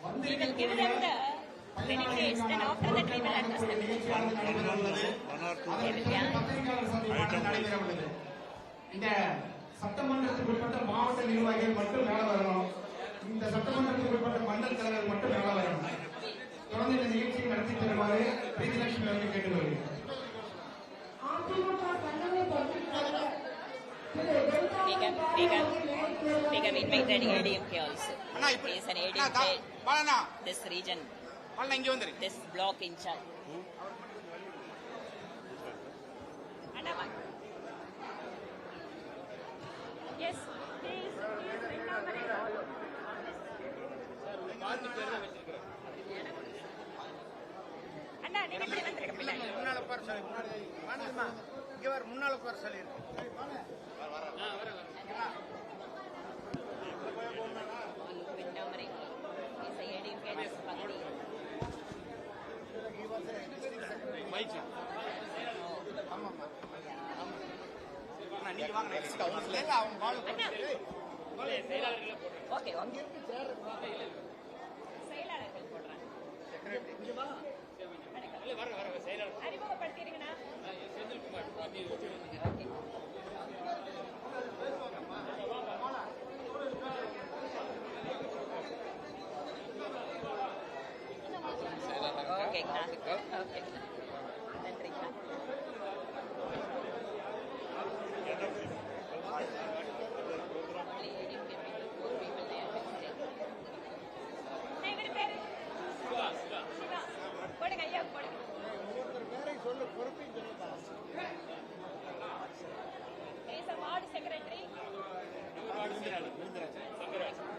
We will give them the benefits, then after that we will address them. இந்த சட்டமன்றத்துக்கு உட்பட்ட மாவட்ட நிர்வாகிகள் மட்டும் மேல வரணும். இந்த சட்டமன்றத்துக்கு உட்பட்ட மண்டல தலைவர் மட்டும் மேல வரணும். தொடர்ந்து இந்த நிகழ்ச்சியை நடத்தி தருமாறு பிரீதிலட்சுமி அவர்கள் கேட்டுக்கொள்கிறேன். We have invited ADMK also. He is an ADMK, this region, this block in charge. Yes, he is அண்ணா நீங்க இப்படி வந்துருங்க பின்னாடி முன்னால உட்கார சொல்லி முன்னால உட்கார சொல்லி ஓகே செயலாளர்கள் போடுறாங்க அறிமுகப்படுத்திருக்கீங்கன்னா ஓகேங்கண்ணா ஓகே நன்றிங்கண்ணா. போடுங்க ஐயா போடுங்க. வார்டு செக்ரட்டரி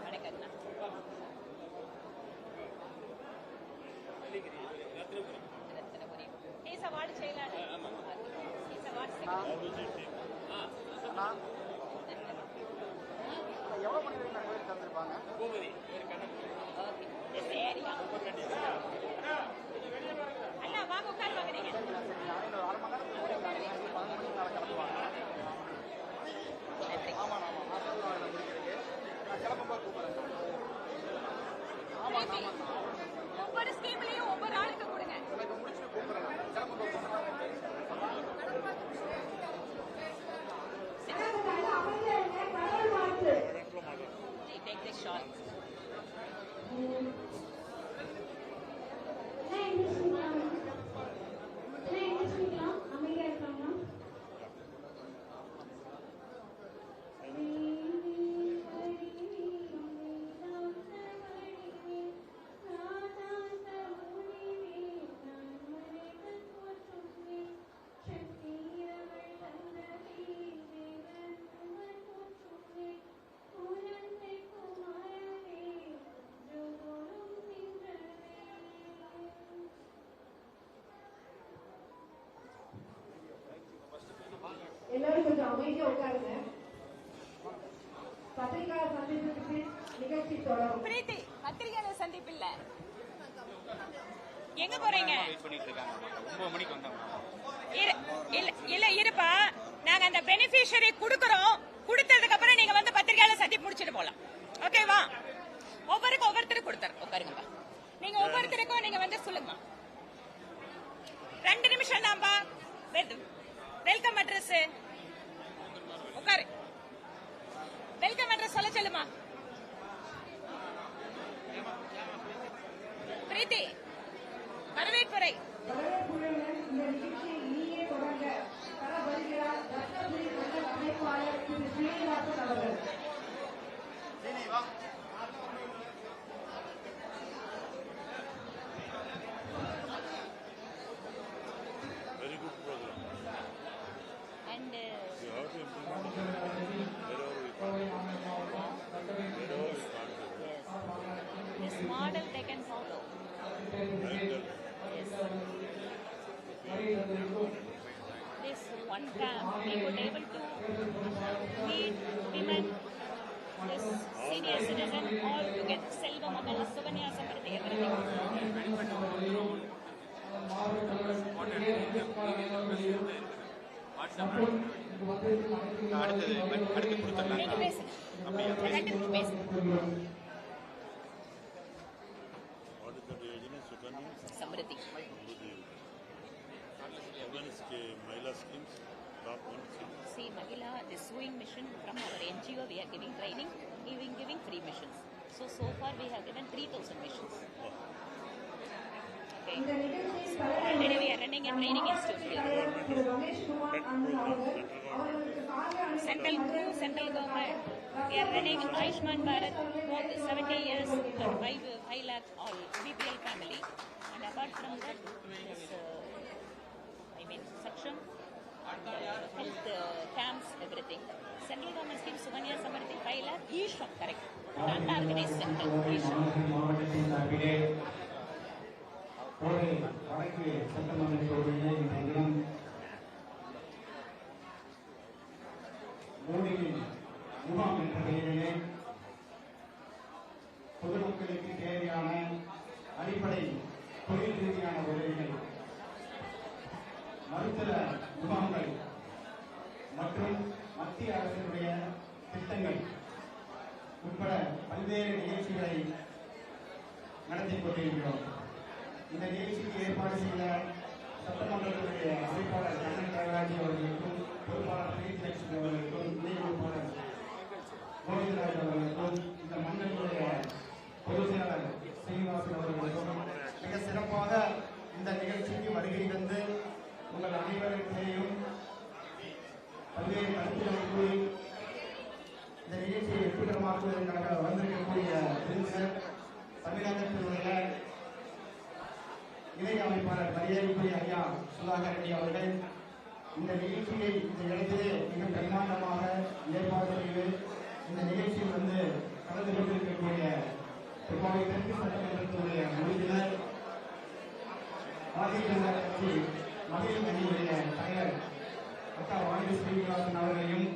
வணக்கங்கண்ணா. ரத்னபுரி இஸ் வார்டு செயலாளர் இஸ் வார்டு செக்ரட்டரி. எவ்வளவு மணி வரைக்கும் கோயில் தந்திருப்பாங்க? ஓகே ஏரியா அண்ணா வாங்க உட்கார் வாங்க. நீங்க ஒவ்வொரு ஸ்கீம்லயும் ஒவ்வொரு ஆளுக்கு கொடுங்க. Take this shot. எல்லாரும் கொஞ்சம் அமைதியா உட்காருங்க. பத்திரிகையாளர் சந்திப்புக்கு நிகழ்ச்சி தொடரும். பிரீத்தி பத்திரிகையாளர் சந்திப்பு இல்ல, எங்க போறீங்க? இல்ல இருப்பா, நாங்க அந்த பெனிஃபிஷியரி குடுக்கறோம். குடுத்ததுக்கு அப்புறம் நீங்க வந்து பத்திரிகையாளர் சந்திப்பு முடிச்சிட்டு போலாம். ஓகேவா? ஒவ்வொருத்தரும் கொடுத்துறோம். உட்காருங்கப்பா. நீங்க ஒவ்வொருத்தருக்கும் நீங்க வந்து சொல்லுங்க. 2 நிமிஷம் தான்ப்பா. வெல்கம் அட்ரஸ் உட்காரு. வெல்கம் அட்ரஸ் சொல்ல சொல்லுமா பிரீத்தி. வரவேற்புரை. This model they can follow. Yes. This one camp we would able to meet women, this senior citizen, all to get Selva Mandala Suvanya Samriddhi everything. நீங்க பேசுங்க. பேசுங்க. Samriddhi. Women's Mahila schemes, top one scheme. See, Mahila, the sewing machine from our NGO, we are giving training, giving free missions. So far we have given 3,000 missions. Okay. இந்த நிகழ்ச்சியில் So already we are running a training institute. திரு ரமேஷ் குமார் அண்ணன் அவர்கள் அவர்களுக்கு காலை Central government, we are running Ayushman Bharat for 70 years, 5 lakh all BPL family. And apart from that, this, Saksham, health camps, everything. Central government scheme, Suvanya Samarthi, 5 lakh, Ishram, correct. And unorganized sector, Ishram. மாவட்டத்தின் சார்பிலே கோவை வடக்கு சட்டமன்ற தொகுதியிலே இன்றைய தினம் மோடியின் முகாம் என்ற பெயரிலே பொதுமக்களுக்கு தேவையான அடிப்படை தொழில் ரீதியான உதவிகள், மருத்துவ முகாம்கள் மற்றும் மத்திய அரசினுடைய திட்டங்கள் உட்பட பல்வேறு நிகழ்ச்சிகளை நடத்தி கொண்டிருக்கிறோம். இந்த நிகழ்ச்சிக்கு ஏற்பாடு செய்த சட்டமன்றத்தினுடைய அமைப்பாளர் கண்ணன் கனகராஜ் அவர்களுக்கும், பொறுப்பாளர் பிரீத்திலட்சுமி அவர்களுக்கும், இணை பொறுப்பாளர் கோவிந்தராஜ் அவர்களுக்கும், இந்த மண்டலத்துடைய பொதுச் செயலாளர் சீனிவாசன் அவர்களுக்கும் மிக சிறப்பாக இந்த நிகழ்ச்சிக்கு வருகை தந்து உங்கள் அனைவருக்கும் பல்வேறு கருத்துக்களை கூறி இந்த நிகழ்ச்சியை வெற்றிகரமாக்குவதற்காக வந்திருக்கக்கூடிய விருந்தினர் தமிழகத்தினுடைய இணை அமைப்பாளர் மரியாதைக்குரிய ஐயா சுதாகர் ரெட்டி அவர்கள் இந்த நிகழ்ச்சியை இந்த இடத்திலே மிக பிரம்மாண்டமாக ஏற்பாடு செய்து இந்த நிகழ்ச்சியில் வந்து கலந்து கொண்டிருக்கக்கூடிய திருவாரூர் தெற்கு சட்டமன்றத்தினுடைய உறுப்பினர், பாரதிய ஜனதா கட்சி மகளிர் அணியுடைய தலைவர் அக்கா வாணி ஸ்ரீனிவாசன் அவர்களையும்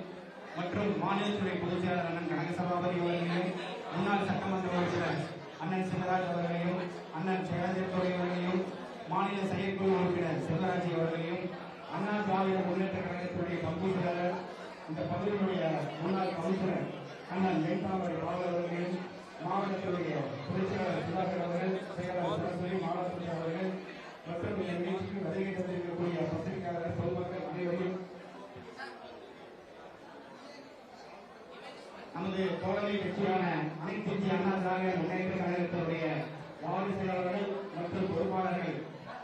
மற்றும் மாநிலத்துறை பொதுச் செயலாளர் அண்ணன் கனகசபாபதி அவர்களையும், முன்னாள் சட்டமன்ற உறுப்பினர் அண்ணன் சிவராஜ் அவர்களையும், அண்ணன் ஜெயலலிதா அவர்களையும், மாநில செயற்குழு உறுப்பினர் செல்வராஜ் அவர்களையும், அண்ணா திராவிட முன்னேற்ற கழகத்துடைய பங்கு செயலாளர் இந்த பகுதியினுடைய முன்னாள் கவுன்சிலர் அண்ணன் வெங்கடாவரி பாலர் அவர்களையும், மாவட்டத்துடைய பொதுச் செயலாளர் சுதாகர் அவர்கள், செயலாளர் சரஸ்வதி மாவட்டத்துறை அவர்கள் மற்றும் இந்த நிகழ்ச்சிக்கு வருகை தந்திருக்கக்கூடிய பத்திரிகையாளர் பொதுமக்கள் அனைவரையும் நமது தோழமை கட்சியான அனைத்து இந்திய அண்ணா திராவிட முன்னேற்ற கழகத்தினுடைய மாவட்ட செயலாளர்கள் மற்றும் பொறுப்பாளர்கள்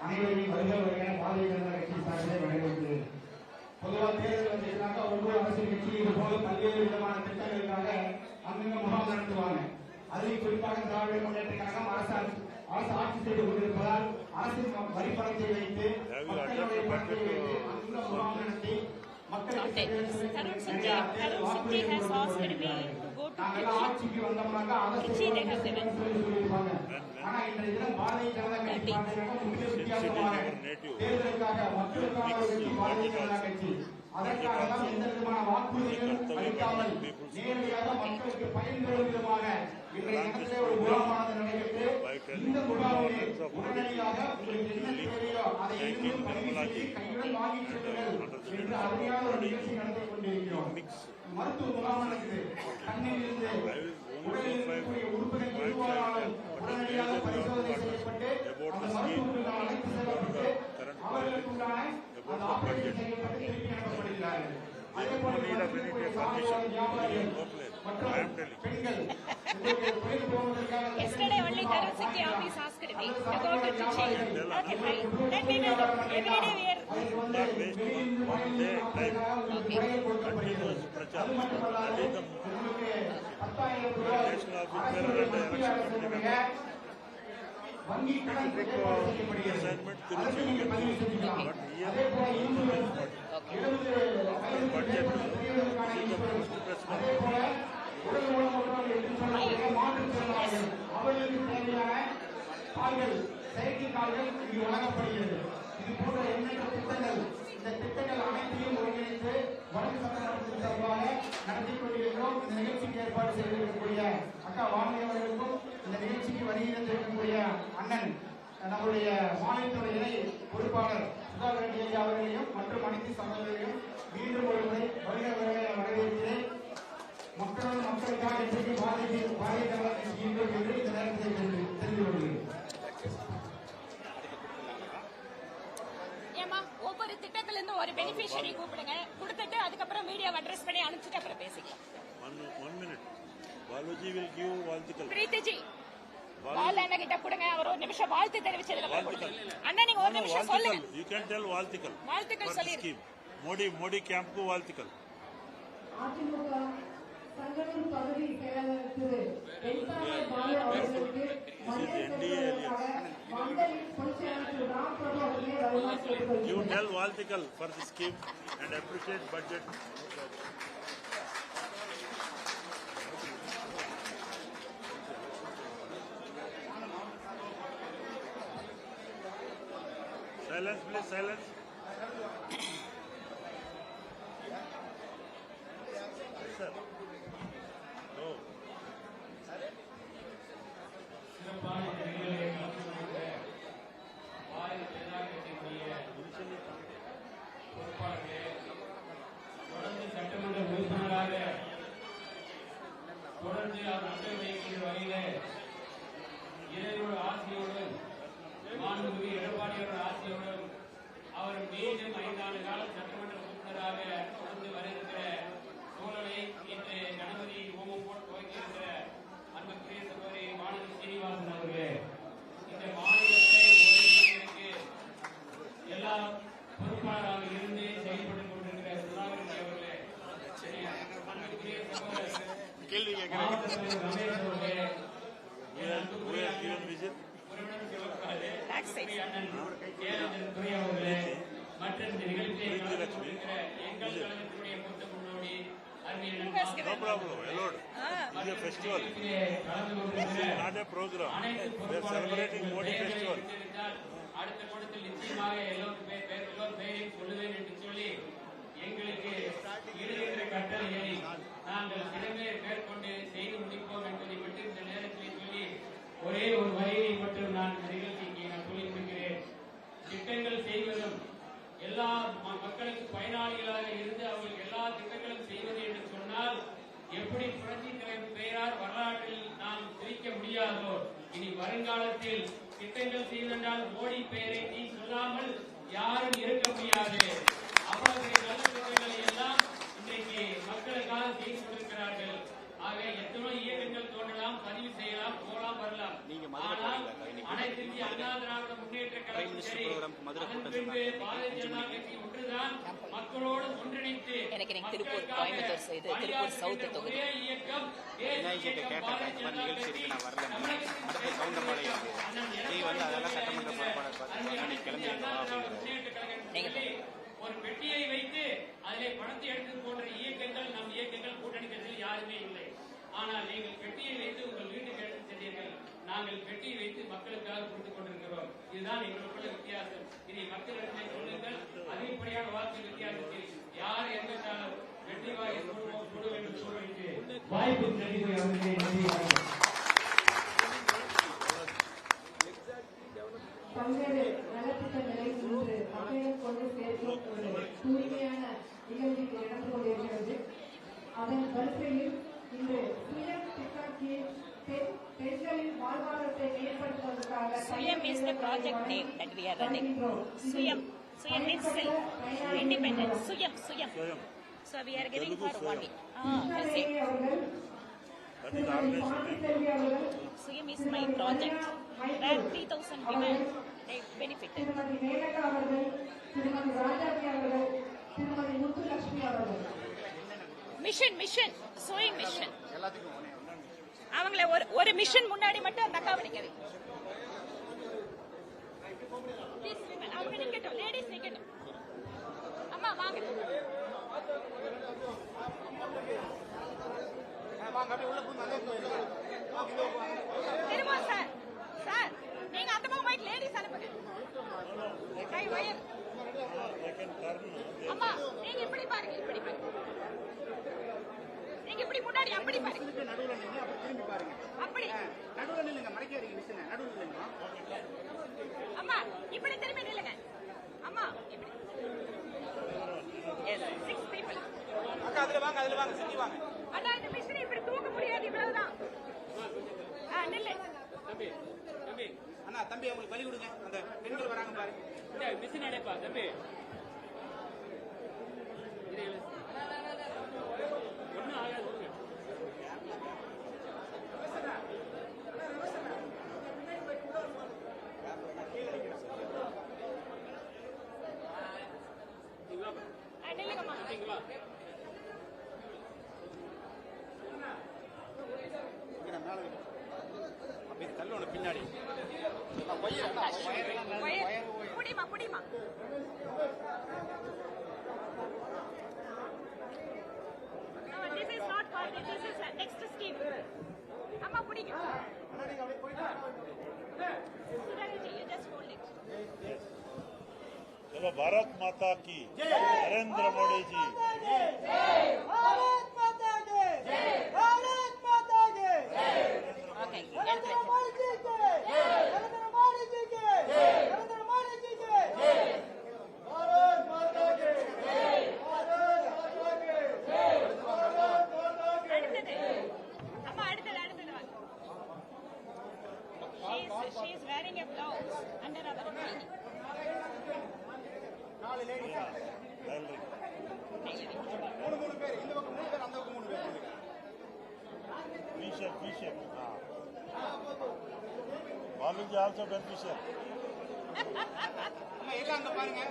அனைவரையும் வருகிற பாரதிய ஜனதா கட்சி சார்பிலே வரவேற்கிறேன். பொதுவாக தேர்தல் வந்ததுக்காக ஒவ்வொரு அரசியல் கட்சி இது போல பல்வேறு விதமான திட்டங்களுக்காக அங்கங்க முகாம் நடத்துவாங்க. அதில் குறிப்பாக திராவிட முன்னேற்ற கழகம் அரசு ஆட்சி செய்து கொண்டிருப்பதால் அரசின் வரி பணத்தை வைத்து மக்களுடைய பணத்தை வைத்து அங்குள்ள முகாம் நடத்தி Tarun City has asked me to go to ஆட்சிக்கு வந்தோம்னாக்கா Trichy. They have given. ஆனா இன்றைய தினம் பாரதிய ஜனதா கட்சி முக்கிய வித்தியாசமாக தேர்தலுக்காக மக்களுக்கான ஒரு கட்சி பாரதிய ஜனதா கட்சி. அதற்காக தான் எந்த விதமான வாக்குறுதிகளும் அளிக்காமல் நேரடியாக மக்களுக்கு பயன்பெறும் விதமாக இன்றைய தினத்திலே ஒரு முகாமானது நடைபெற்று இந்த முகாமிலே உடனடியாக உங்களுக்கு என்ன தேவையோ அதை எதுவும் பதிவு செய்து கையுடன் வாங்கி செல்லுங்கள் என்று அருமையான ஒரு நிகழ்ச்சி நடத்தி கொண்டிருக்கிறோம். மருத்துவ முகாம் நடக்குது. கண்ணில் இருந்து உடலில் இருக்கக்கூடிய உறுப்புகள் எதுவானாலும் உடனடியாக பரிசோதனை செய்யப்பட்டு அந்த மருத்துவர்களுக்கான அழைத்து செல்லப்பட்டு அவர்களுக்குண்டான அந்த ஆபரேஷன் செய்யப்பட்டு திருப்பி அனுப்பப்படுகிறார்கள். அதே போல வியாபாரிகள் மற்றும் பெண்கள் Yesterday only Tarun City office asked me to go to Trichy. Okay, fine. Then we will go. Every day we are. வங்கி கடன் ஏற்பாடு செய்யப்படுகிறது. அதற்கு நீங்கள் பதிவு செஞ்சுக்கலாம். அதே போல இன்சூரன்ஸ் 70 வயதுக்கு பெரியவர்களுக்கான இன்சூரன்ஸ், அதே போல உடல் ஊனமுற்றவர்கள் என்று சொல்லக்கூடிய மாற்றுத்திறனாளிகள் அவர்களுக்கு தேவையான கால்கள், செயற்கை கால்கள் இங்கு வழங்கப்படுகிறது. இது போன்ற எண்ணற்ற திட்டங்கள், இந்த திட்டங்கள் அனைத்தையும் ஒருங்கிணைத்து வடக்கு சட்டமன்றத்தின் சார்பாக நடத்தி கொண்டிருக்கிறோம். இந்த நிகழ்ச்சிக்கு ஏற்பாடு செய்திருக்கக்கூடிய அக்கா வாணி அவர்களுக்கும், இந்த நிகழ்ச்சிக்கு வருகின்ற அண்ணன் நம்முடைய மாநிலத்துடைய இணை பொறுப்பாளர் சுதாகர் ரெட்டி ஐயா அவர்களையும் மற்றும் அனைத்து சகோதரர்களையும் மீண்டும் ஒருமுறை வருகிறவர்களை வரவேற்கிறேன். மக்களோடு மக்களுக்காக இன்றைக்கு பாரதிய ஜனதா கட்சி என்று இந்த நேரத்தில் தெரிந்து கொள்கிறேன். பெனிஃபிஷரி கூப்பிடுங்க, கொடுத்துட்டு அதுக்கப்புறம் மீடியா அட்ரஸ் பண்ணி அனுப்பிச்சிட்டு அப்புறம் பேசிக்கலாம். One minute. Balaji will give Valtikal. பிரீத்திஜி பால் அண்ணா கிட்ட கொடுங்க, அவர் ஒரு நிமிஷம் வாழ்த்து தெரிவிச்சதுக்கு அப்புறம் கொடுங்க. அண்ணா நீங்க ஒரு நிமிஷம் சொல்லுங்க. You can tell Valtikal. வாழ்த்துக்கள் சொல்லிருங்க. Modi camp ku Valtikal. AIADMK சங்கடூர் பகுதி செயலாளர் திரு வெங்கடாய பாலு அவர்களுக்கு மண்டல பொதுச் செயலாளர் திரு ராம் பிரபு அவர்களே வருமாறு கேட்டுக்கொள்கிறேன். You tell Valtikal for the scheme and appreciate budget. Silence, please, silence. Sir. No. தொடர்ந்து சட்டமன்ற உறுப்பினராக தொடர்ந்து அவர் அட்டை வைக்கின்ற வகையிலே இறைவனோட ஆசையோடும் மாண்புமிகு எடப்பாடியோட ஆசையோடும் அவர் மீண்டும் 5 ஆண்டு காலம் சட்டமன்ற உறுப்பினராக தொடர்ந்து வர இருக்கிற சூழலை இன்று கணபதி ஹோமம் போட்டு துவக்கியிருக்கிற அன்புக்குரிய சகோதரி வானதி சீனிவாசன் அவர்களே, இந்த மாநிலத்தை ஒருங்கிணைப்பதற்கு எல்லா பொறுப்பாளராக இருந்து செயல்பட்டுக் கொண்டிருக்கிற சுதாகரன் அவர்களே, அன்புக்குரிய சகோதரர் மாவட்ட தலைவர் ரமேஷ் அவர்களே, துறை அவர்களே மற்றும் இந்த நிகழ்ச்சியை நடத்தியிருக்கிற எங்கள் கழகத்தினுடைய மூத்த முன்னோடி No problem. Allowed. It's a festival. It's not a program. We are celebrating Modi festival. அடுத்த கூட்டத்தில் நிச்சயமாக எல்லோரும் பெயரையும் சொல்லுவேன் என்று சொல்லி எங்களுக்கு இடுகின்ற கட்டளையை நாங்கள் திறமையை மேற்கொண்டு செய்து முடிப்போம் என்பதை மட்டும் இந்த நேரத்தில் சொல்லி ஒரே ஒரு வரியை மட்டும் நான் இந்த நிகழ்ச்சிக்கு நான் சொல்லி முடிக்கிறேன். திட்டங்கள் செய்வதும் எல்லா மக்களுக்கு பயனாளிகளாக இருந்து அவர்களுக்கு எல்லா திட்டங்களும் செய்வது என்று சொன்னால் எப்படி புரட்சி தலைவர் பெயரால் வரலாற்றில் நாம் பிரிக்க முடியாதோ, இனி வருங்காலத்தில் திட்டங்கள் செய்வதென்றால் மோடி பெயரை நீ சொல்லாமல் யாரும் இருக்க முடியாது. அவர்களுடைய நல்ல திட்டங்களை எல்லாம் இன்றைக்கு மக்களுக்காக செய்து கொண்டிருக்கிறார்கள். ஆக எத்தனோ இயக்கங்கள் தோன்றலாம், பதிவு செய்யலாம், போலாம், வரலாம். ஆனால் அனைத்து இந்திய அண்ணா திராவிட முன்னேற்ற கழகம் சரி, அதன் பின்பு பாரதிய ஜனதா கட்சி ஒன்றுதான் மக்களோடு ஒன்றிணைத்து திருப்பூர் கோயம்புத்தூர் செய்து திருப்பூர் சவுத் தொகுதி ஒரே இயக்கம் தேசிய இயக்கம் பாரதிய ஜனதா கட்சி ஒரு பெட்டியை வைத்து அதிலே பணத்தை எடுத்து போன்ற இயக்கங்கள் நம் இயக்கங்கள் கூட்டணி கட்சியில் யாருமே இல்லை. ஆனால் நீங்கள் பெட்டியை வைத்து உங்கள் வீட்டுக்கு எடுத்து சென்றீர்கள், நாங்கள் பெட்டியை வைத்து மக்களுக்காக கொடுத்துக் கொண்டிருக்கிறோம். இதுதான் எங்களுக்குள்ள வித்தியாசம். இதை மக்களிடத்தை சொல்லுங்கள். அதிகப்படியான வாக்கு வித்தியாசத்தில் யார் எந்தாலும் வெற்றி வாங்கி சொல்லுவோம் என்று சொல்லிட்டு வாய்ப்பு நன்றி அவர்களே. பல்வேறு நலத்திட்டங்களை இன்று மக்களிடம் கொண்டு சேர்க்கும் ஒரு தூய்மையான நிகழ்ச்சி நடந்து கொண்டிருக்கிறது. அதன் வரிசையில் இன்று சுயம் திட்டத்திற்கு பெண்களின் வாழ்வாதாரத்தை மேம்படுத்துவதற்காக சுயம் is the project name that we are running. Suyam means self, independent. Suyam. So we are giving for 1 week. That's it. That is organization. Suyam is my project. Where 3,000 women they benefited. திருமதி மேனகா அவர்கள், திருமதி ராஜாஜி அவர்கள், திருமதி முத்துலட்சுமி அவர்கள். Mission sowing mission அவங்கள ஒரு mission முன்னாடி மட்டும் அந்த அக்காவை நிக்க வைங்க. அவங்க நிக்கட்டும், லேடிஸ் நிக்கட்டும். அம்மா வாங்க. திரும்ப சார் நீங்க அந்த பக்கம் லேடிஸ் அனுப்புங்க. அம்மா நீங்க இப்படி பாருங்க, நீங்க இப்படி முன்னாடி அப்படி பாருங்க, நடுவுல நின்னு அப்படி திரும்பி பாருங்க. அப்படி நடுவுல நில்லுங்க, மறைக்காதீங்க மிஸ்ஸுங்க, நடுவுல நில்லுங்க. அம்மா இப்படி திரும்பி நில்லுங்க. அம்மா இப்படி. Yes, 6 people. அக்கா அதுல வாங்க சுத்தி வாங்க. அண்ணா இந்த மிஷினை இப்படி தூக்க முடியாது, இவ்வளவுதான். நில்லு அண்ணா தம்பி அவங்களுக்கு வழி கொடுங்க, அந்த பெண்கள் வராங்க பாருங்க. மிஷின் அடைப்பா தம்பி. பின்னாடி புடிமா புடிமா. This is not party. This is next scheme. அம்மா புடிங்க. Sudhaji, you just hold it. चलो भारत माता की नरेंद्र मोदी जी भारत माता के भारत माता के Okay. नरेंद्र मोदी जी के नरेंद्र मोदी जी के नरेंद्र मोदी जी के भारत माता के भारत माता के भारत माता के அடுத்தது அம்மா அடுத்தது வாங்க. She is wearing a blouse under our training. Bishop. Baluji also beneficial. எல்லாம் அங்க பாருங்க.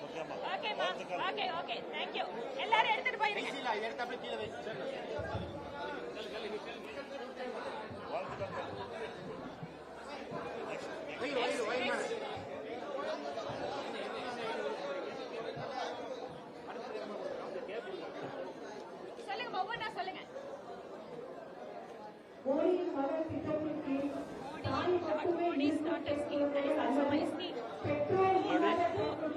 Okay, ma. Okay, ma. Okay. Thank you. எல்லாரும் எடுத்துட்டு போயிருங்க. எடுத்து அப்படியே கீழே வைச்சு சொல்லுங்க ஒவ்வொன்றா சொல்லுங்க. மோடியின் மகள் திட்டத்தின் கீழ் தாய் மட்டுமே Modi's daughter scheme. That is also my scheme. பெற்றோர்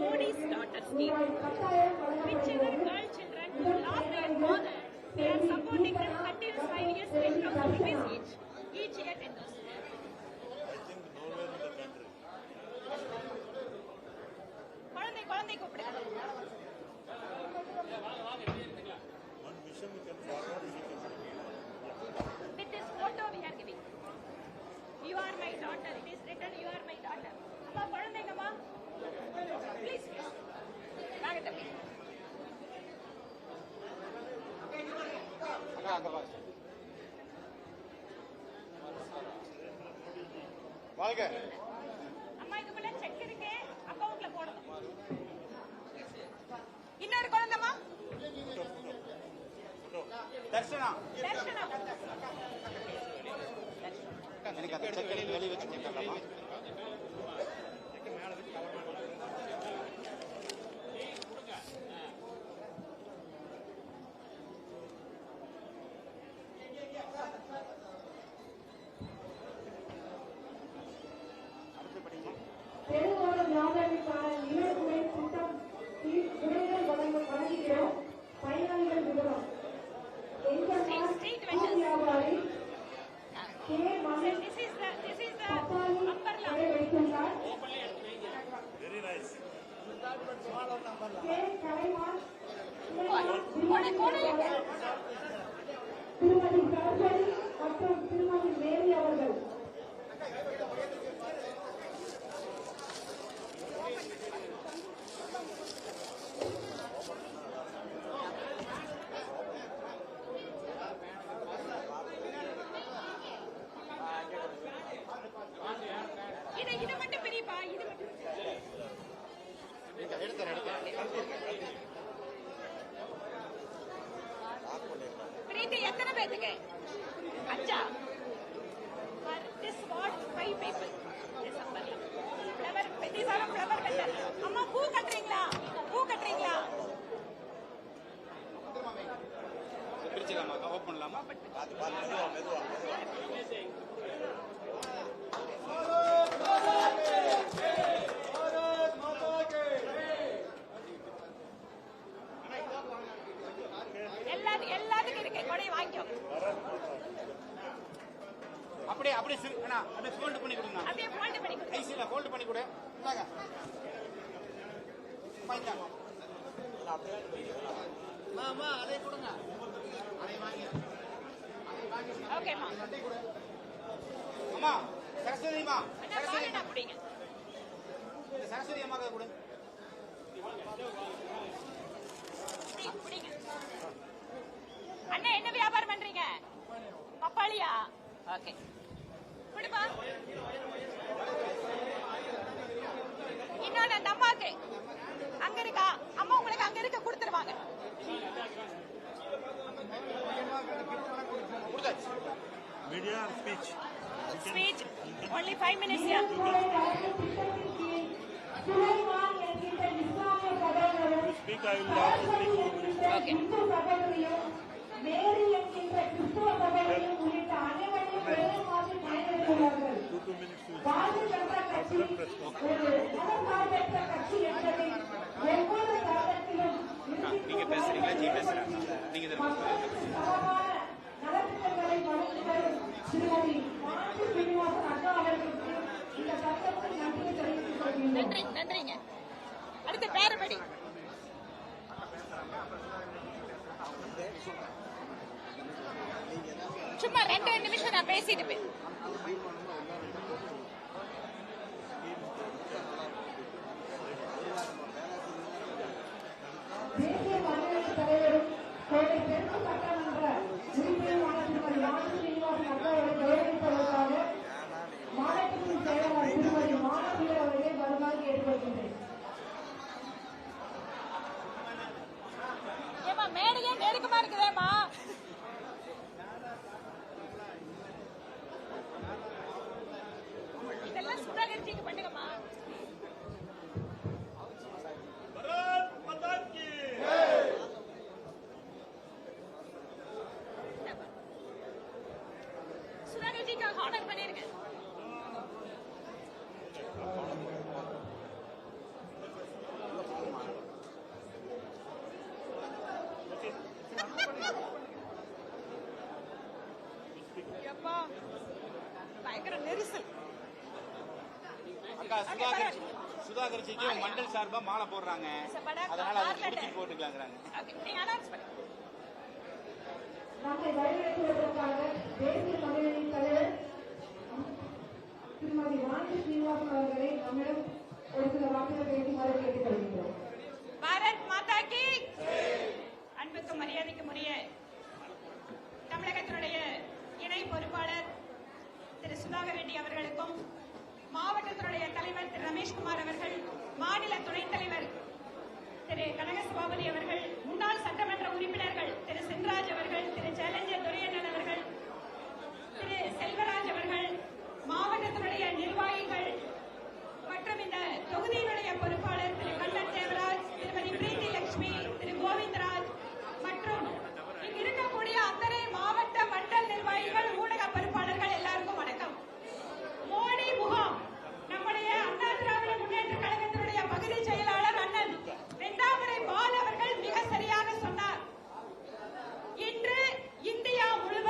Modi's daughter scheme. கட்டாயம் வழங்க Whichever girl children who lost their father, they are supporting them until 5 years, 10,000 rupees each. Each year 10,000. I think nowhere in the country. குழந்தை கூப்பிடுங்க. One mission we can forward. With this photo we are giving. You are my daughter. It is written, you are my daughter. Amma, குழந்தைங்கம்மா. Please. வாங்க தம்பி. வாழ்க. அம்மா இதுக்குள்ள check இருக்கு. அக்கவுண்ட்ல போடணும். இன்னொரு குழந்தைமா. தர்ஷனா தர்ஷனா. எனக்கு அந்த செக் எடுத்து வெளியே வச்சு கொடுக்கலாமா? தெருவோர வியாபாரிக்கான நிலவுரை திட்டம் விலைகள் வழங்குகிறோம். பயனாளிகள் விவரம் எங்கள் வியாபாரி கே மகன் This is the பப்பாளி umbrella. கடை வைத்துள்ளார். Very nice. கே கலைமான் கோடையில திருமதி சரஸ்வதி மற்றும் திருமதி மேரி அவர்கள் இது மட்டும் பெரியப்பா. இது மட்டும் பிரீத்தி எத்தனை பேத்துக்கு? 5. For this what 5 people. This umbrella. Flower. These are flower vendors. அம்மா பூ கட்டுறீங்களா? பிரிச்சுக்கலாமா? ஓப்பன் பண்ணலாமா? மெதுவா. எல்லாத்துக்கும் இருக்கு. கொடை வாங்கிக்கோ. அப்படியே அண்ணா அப்படியே ஃபோல்ட் பண்ணி கொடுங்க. அப்படியே ஃபோல்ட் பண்ணி கொடு. ஐசில ஃபோல்ட் பண்ணி கொடு. இந்தாங்க. பாய்ங்க. மாமா அதை கொடுங்க. அதை வாங்கி. ஓகேமா. அம்மா சரஸ்வதிமா. அண்ணா பாருங்க அப்படிங்க. சரஸ்வதி அம்மாக்கு கொடு. பிடிங்க. அண்ணா என்ன வியாபாரம் பண்றீங்க? பப்பாளியா? ஓகே. குடுப்பா. இன்னொன்னு அந்த அம்மாக்கு அங்க இருக்கா அம்மா உங்களுக்கு அங்க இருக்க கொடுத்துருவாங்க. Media or speech? Speech only 5 minutes. Yeah. Sulaiman என்கின்ற இஸ்லாமிய சகோதரரும் Speak, I will have to speak 2 minutes. Okay. Hindu சகோதரியும் மேரி என்கின்ற கிறிஸ்துவ சகோதரியும் உள்ளிட்ட அனைவரையும் வேலை மாதிரி பயன்படுத்துகிறார்கள். 2 minutes. பாரதிய ஜனதா கட்சி ஒரு மதசார்பற்ற கட்சி என்பதை ஒவ்வொரு தளத்திலும் நீங்க பேசுறீங்களா ஜி பேசுறாங்க நீங்க சமமான நலத்திட்டங்களை வழங்கி வரும் திருமதி மாண்பு சீனிவாசன் அக்கா அவர்களுக்கு இந்த சட்டத்தில் நன்றி தெரிவித்துக் கொள்கிறோம். நன்றிங்க. அடுத்து பேரபடி சும்மா 2 நிமிஷம் நான் பேசிட்டு போய் தேசிய மாநிலத் தலைவரும் கோவை தெற்கு சட்டமன்ற உறுப்பினருமான திருமதி மாண்பு சீனிவாசன் அக்காவை கௌரவிப்பதற்காக மாநிலத்தின் செயலாளர் திருமதி மாணவர்கள் அவர்களை வருமாறு கேட்டுக்கொள்கின்றேன். ஏமா மேடையே நெருக்கமா இருக்குதேம்மா. இதெல்லாம் சுதாகரிச்சிக்கு பண்ணுங்கம்மா. சுதாகரிச்சிக்கு ஆர்டர் பண்ணிருக்கேன். எப்பா பயங்கர நெரிசல். அக்கா சுதாகர்ஜிக்கு மண்டல் சார்பா மாலை போடுறாங்க அதனால அதை முடிச்சு போட்டுக்கலாங்கிறாங்க. நீங்க அனௌன்ஸ் பண்ணுங்க. நம்மை வழிநடத்துவதற்காக தேசிய மகளிரின் தலைவர் திருமதி மாண்பு சீனிவாசன் அவர்களை நம்மிடம் ஒரு சில வார்த்தைகள் பேசுமாறு கேட்டுக்கொள்கின்றோம். பாரத் மாதா கி அன்புக்கும் மரியாதைக்கும் உரிய தமிழகத்தினுடைய இணை பொறுப்பாளர் திரு சுதாகர் ரெட்டி அவர்களுக்கும் மாவட்டத்தினுடைய தலைவர் திரு ரமேஷ்குமார் அவர்கள், மாநில துணைத் தலைவர் திரு கனகசபாபதி அவர்கள், முன்னாள் சட்டமன்ற உறுப்பினர்கள் திரு சின்ராஜ் அவர்கள், திரு சேலஞ்சர் துரையண்ணன் அவர்கள், திரு செல்வராஜ் அவர்கள், மாவட்டத்தினுடைய நிர்வாகிகள் மற்றும் இந்த தொகுதியினுடைய பொறுப்பாளர் திரு கண்ணன் தேவராஜ், திருமதி பிரீத்தி லட்சுமி, திரு கோவிந்தராஜ் மற்றும் இங்கு இருக்கக்கூடிய அத்தனை மாவட்ட மண்டல் நிர்வாகிகள், ஊடக பொறுப்பாளர்கள் எல்லாருக்கும் வணக்கம். மோடி முகாம் நம்முடைய அண்ணா திராவிட முன்னேற்ற கழகத்தினுடைய பகுதி செயலாளர் அண்ணன் வெண்டாமரை பால் அவர்கள் மிக சரியாக சொன்னார். இன்று இந்தியா முழுவதும்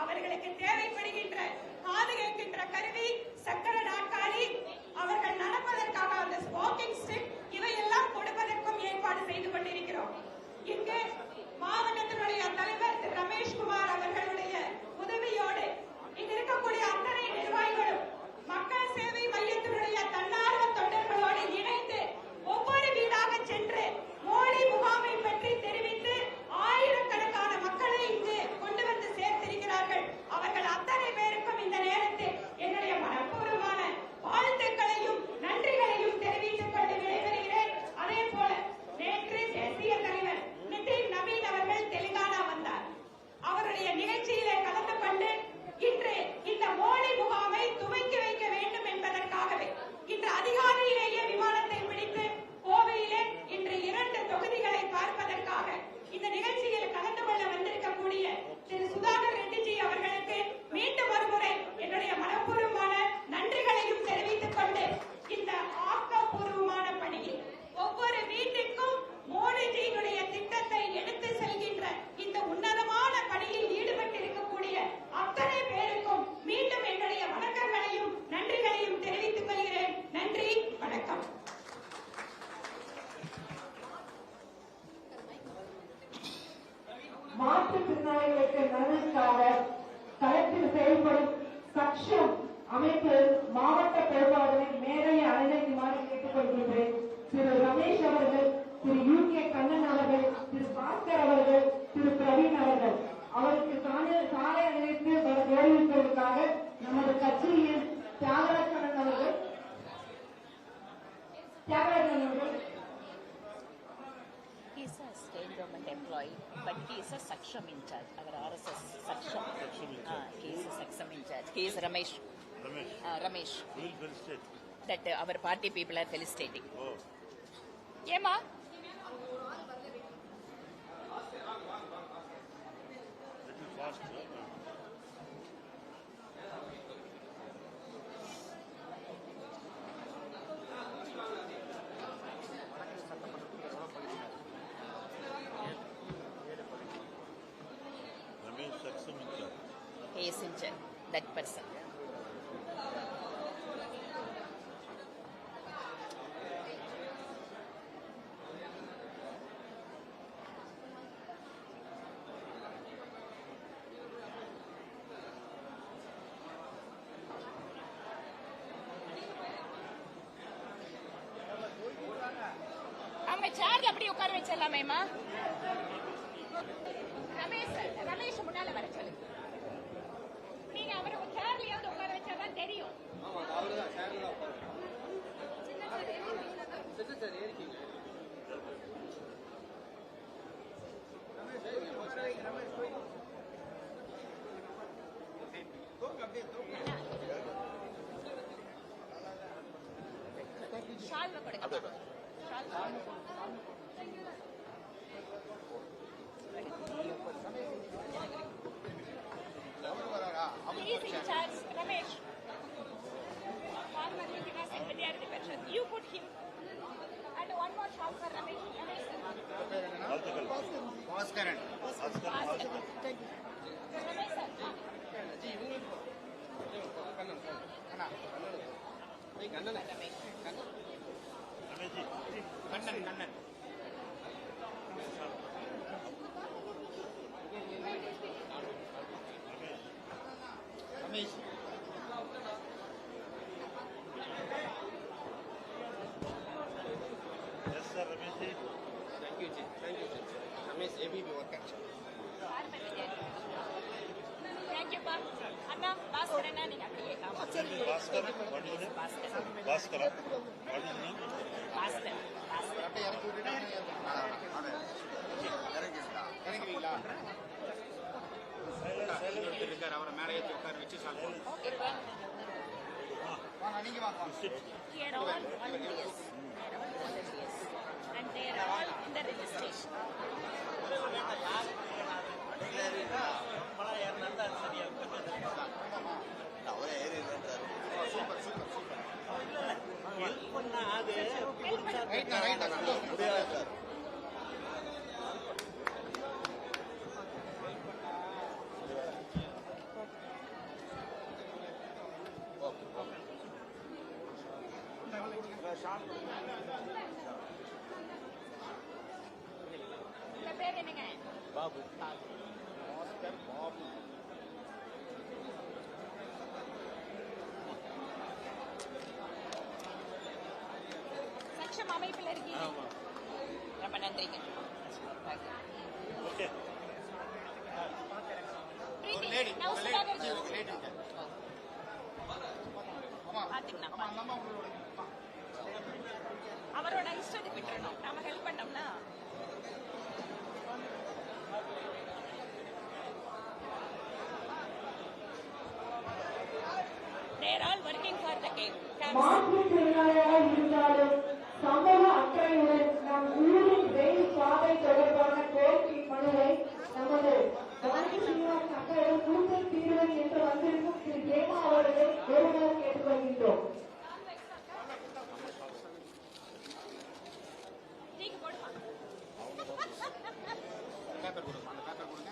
அவர்களுக்கு தேவைப்படுகின்ற காது கேட்கின்ற கருவி, சக்கர நாற்காலி, அவர்கள் நடப்பதற்காக அந்த வாக்கிங் ஸ்டிக் இவையெல்லாம் கொடுப்பதற்கும் ஏற்பாடு செய்து கொண்டிருக்கிறோம். இங்கு மாவட்டத்தினுடைய தலைவர் திரு ரமேஷ்குமார் அவர்களுடைய உதவியோடு இங்கு இருக்கக்கூடிய அத்தனை நிர்வாகிகளும் மக்கள் சேவை மையத்தினுடைய தன்னார்வ தொண்டர்களோடு இணைந்து ஒவ்வொரு வீடாக சென்று மோடி முகாமை பற்றி தெரிவித்து ஆயிரக்கணக்கான மக்களை இங்கு கொண்டு வந்து சேர்த்திருக்கிறார்கள். அவர்கள் அத்தனை பேருக்கும் இந்த நேரத்தில் என்னுடைய மனப்பூர்வமான வாழ்த்துக்களையும் நன்றிகளையும் தெரிவித்துக் கொண்டு விடைபெறுகிறேன். அதே போல நேற்று தேசிய தலைவர் நிதின் நவீன் அவர்கள் தெலுங்கானா வந்தார். அவருடைய நிகழ்ச்சியிலே கலந்து கொண்டு இன்று இந்த மோடி முகாமை துவக்கி வைக்க வேண்டும் என்பதற்காகவே இன்று அதிகாலையிலேயே விமானத்தை பிடித்து கோவையிலே இன்று 2 தொகுதிகளை பார்ப்பதற்காக இந்த நிகழ்ச்சியில் கலந்து கொள்ள வந்திருக்கக்கூடிய திரு சுதாகர் ரெட்டிஜி அவர்களுக்கு மீண்டும் ஒருமுறை என்னுடைய மனப்பூர்வமான நன்றிகளையும் தெரிவித்துக் கொண்டு இந்த ஆக்கப்பூர்வமான பணியில் ஒவ்வொரு வீட்டிற்கும் மோடிஜியினுடைய திட்டத்தை எடுத்து செல்கின்ற இந்த உன்னதமான பணியில் ஈடுபட்டிருக்கக்கூடிய அத்தனை பேருக்கும் மீண்டும் என்னுடைய வணக்கங்களையும் நன்றிகளையும் தெரிவித்துக் கொள்கிறேன். நன்றி, வணக்கம். மாற்றுத்திறனாளிகளுக்கு நலனுக்காக களத்தில் செயல்படும் சக்ஷம் அமைப்பு மாவட்ட பொறுப்பாளரை மேடையை அழைக்குமாறு கேட்டுக் கொள்கின்றேன். திரு ரமேஷ் அவர்கள், திரு UK கண்ணன் அவர்கள், திரு பாஸ்கர் அவர்கள், திரு பிரவீன் அவர்கள் அவருக்கு சாலை அணிவித்து கௌரவிப்பதற்காக நமது கட்சியின் தியாகராஜன் அவர்கள் He is a state government employee, but he is a Saksham in charge. Our RSS Saksham. He is a Saksham in charge. He is Ramesh. Ramesh. That our party people are felicitating. Oh. ஏமா Little fast. Ramesh Saxam in charge. He is in charge. That person. அவங்க சேர்ல அப்படி உட்கார வச்சிடலாமேமா. ரமேஷ் முன்னால வர சொல்லு. நீங்க அவரை சேர்லயாவது உட்கார வச்சாதான் தெரியும். ஷால்வ கொடுங்க. He is in charge, Ramesh. Former International Vidyarthi Parishad. You put him. And one more shot for Ramesh. Ramesh, sir. Bhaskaran. Thank you. Ramesh, sir. Kannan. Ramesh. Yes, sir, Ramesh ji. Thank you, Ji. Ramesh, ABB worker. Former Vidyarthi Parishad. Thank you, pa. Anna, Bhaskar Anna, நீங்க அப்படியே ஆமா. Bhaskar, what is it? Bhaskar. What is it? Pastor. அப்படியே இறக்கி விட்டுட்டு இறங்குவீங்களா? இருக்காரு, அவரை மேலே ஏற்றி உட்கார வச்சு சாப்பிடுவோம். வாங்க, நீங்க வாங்க. Here all volunteers. And they are all in the registration. Right. உங்க பேர் என்னங்க? பாபு. மாஸ்டர் பாபு. சக்ஷம் அமைப்பில் இருக்கீங்க. ரொம்ப நன்றிங்க. ஓகே. பிரீத்தி, லேடி நான் சுதாகர் ஜி. லேடி. பாத்தீங்கன்னா அவரோட இஷ்டத்துக்கு விட்டுறணும். நாம ஹெல்ப் பண்ணோம்னா they're all working for the camp. மாற்றுத்திறனாளியாக இருந்தாலும் சமூக அக்கறையுடன் நம் ஊரின் ரயில் பாதை தொடர்பான கோரிக்கை மனுவை நமது வாணி சீனிவாசன் அக்கறையில் கூடுதல் தீர்வு என்று வந்திருக்கும் திரு ஜெயமா அவர்களை ஒருவர் கேட்டுக்கொள்கின்றோம். நீங்க போடுமா? பேப்பர் கொடுங்க, அந்த பேப்பர் கொடுங்க.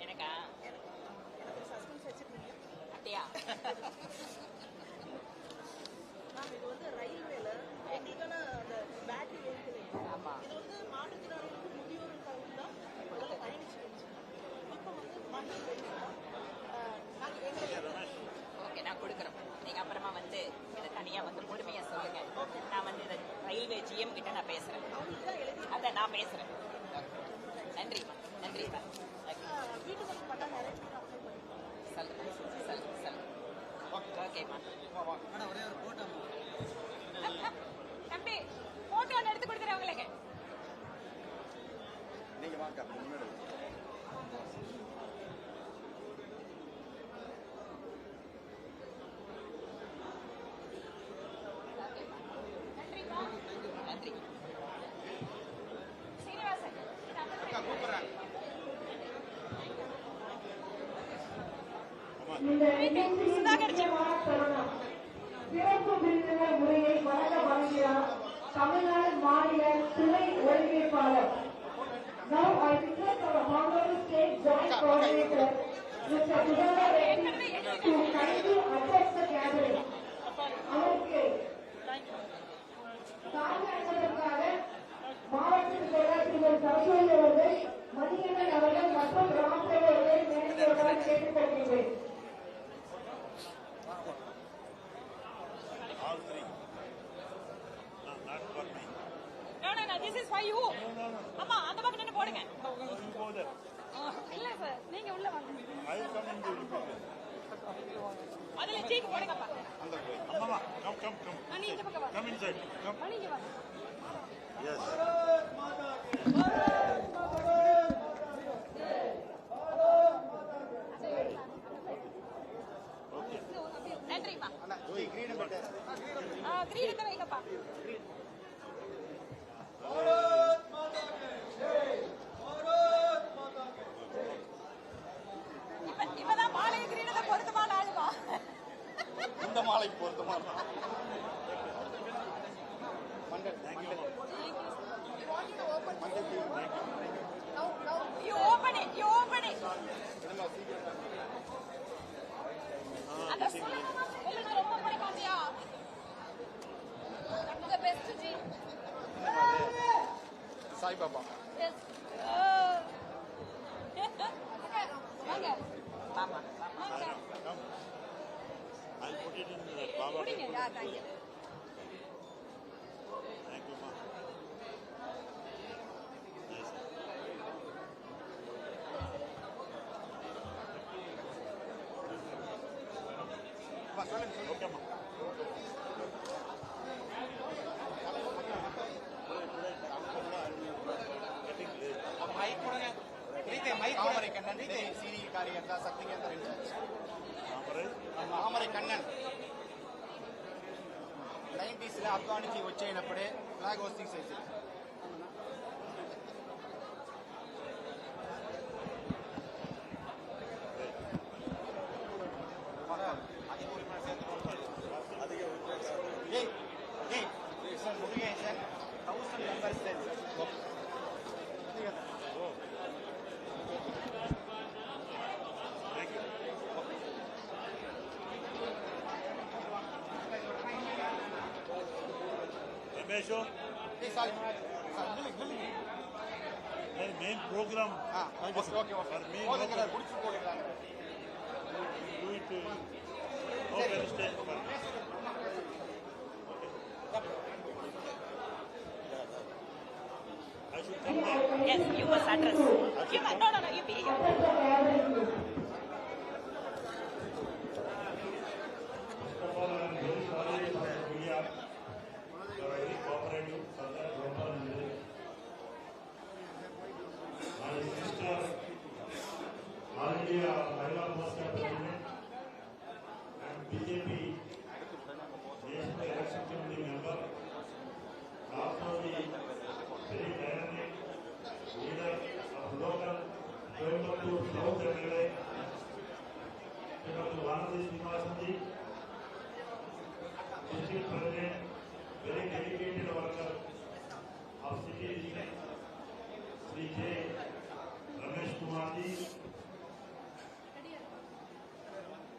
எனக்கா? அப்படியா? இது வந்து ரயில்வேல எங்களுக்கான அந்த பேட்டரி வெஹிக்கிள் ஆமா. இது வந்து மாற்றுத்திறனாளிகளுக்கு முதியோருக்காக தான் முதல்ல பயணிச்சுட்டு இருந்துச்சு. இப்போ வந்து மண்டல் வெஹிக்கிள் நாங்கள் எங்களை ஓகே, நான் கொடுக்குறோம். நீங்க அப்புறமா வந்து இதை தனியா வந்து பொறுமையா சொல்லுங்க. நான் வந்து இதை ரயில்வே ஜிஎம் கிட்ட நான் பேசுறேன். அத நான் பேசுறேன். நன்றிம்மா, நன்றிப்பா. வீட்டுக்கு வந்து பட்டம் அரேஞ்ச் பண்ணி அப்ளை பண்ணிருக்கோம். சொல்லுங்க. ஓகேம்மா. தம்பி, போட்டோ ஒன்று எடுத்து கொடுக்குறேன் உங்களுக்கு. நீங்க வாங்க முன்னாடி. நன்றிப்பா. நன்றி. சீனிவாசன், கூப்பிடுறாங்க. இந்த நிகழ்ச்சியின் முக்கியமான தருணம் சிறப்பு விருந்தினர் முறையை வழங்க வருகிறார் தமிழ்நாடு மாநில துணை ஒருங்கிணைப்பாளர். Now I request our honorable state joint coordinator, Mr. Sudhakar Reddy, to kindly address the gathering. அவருக்கு சாமி அளிப்பதற்காக மாவட்ட செயலாளர் சரஸ்வதி அவர்கள், மணிகண்டன் அவர்கள் மற்றும் ராமதேவ் அவர்களை மேடையோடு கேட்டுக்கொள்கிறேன். All three. Not for me. no, this is for you. அம்மா, அந்த பக்கம் நின்னு போடுங்க. You go there. இல்ல சார், நீங்க உள்ள வாங்க. I will come in the repeat. அதுல சீக்கு போடுங்கப்பா. Amma, come. மணி இந்த பக்கம் வாங்க. Come inside. Come. மணி இங்க வாங்க. Yes. Okay. நன்றிம்மா. அண்ணா, ஜோய் கிரீன் பெட்டர். கிரீடத்தை வைங்கப்பா. இப்பதான் மாலை கிரீடத்தை பொருத்தமான ஆளுவா. இந்த மாலைக்கு பொருத்தமா மண்டல். You open it. அந்த உங்களுக்கு ரொம்ப பிடிக்கும் இல்லையா? the best ji. Saibaba. Yes. வாங்க. பாப்பா. வாங்க. Come. I'll put it in the Baba. குடிங்க. யா, thank you. Thank you, ma. Nice. சொல்லுங்க. Okay, ma. தாமரை கண்ணன் சீரிய காரியகர்த்தா சக்தி கேந்திர இன்சார்ஜ். தாமரை கண்ணன் 90s అఫ్ఘానికి వచ్చేటప్పుడే ఫ్లాగ్ హోస్టింగ్ చేసి Murugesan 1000 members Ramesho, main program for me. Do it. No stage for me. I should come there. Yes, you must address. You must, no, you be here. First of all, I am very sorry for the media. You are very cooperative for that proper. My sister, already a Mahila Mosque President and BJP National Election Committee member, also the very dynamic leader of local Coimbatore South MLA, Dr. Vanadi Srinivasanji, District President, very dedicated worker of city district, Sri J. Ramesh Kumarji,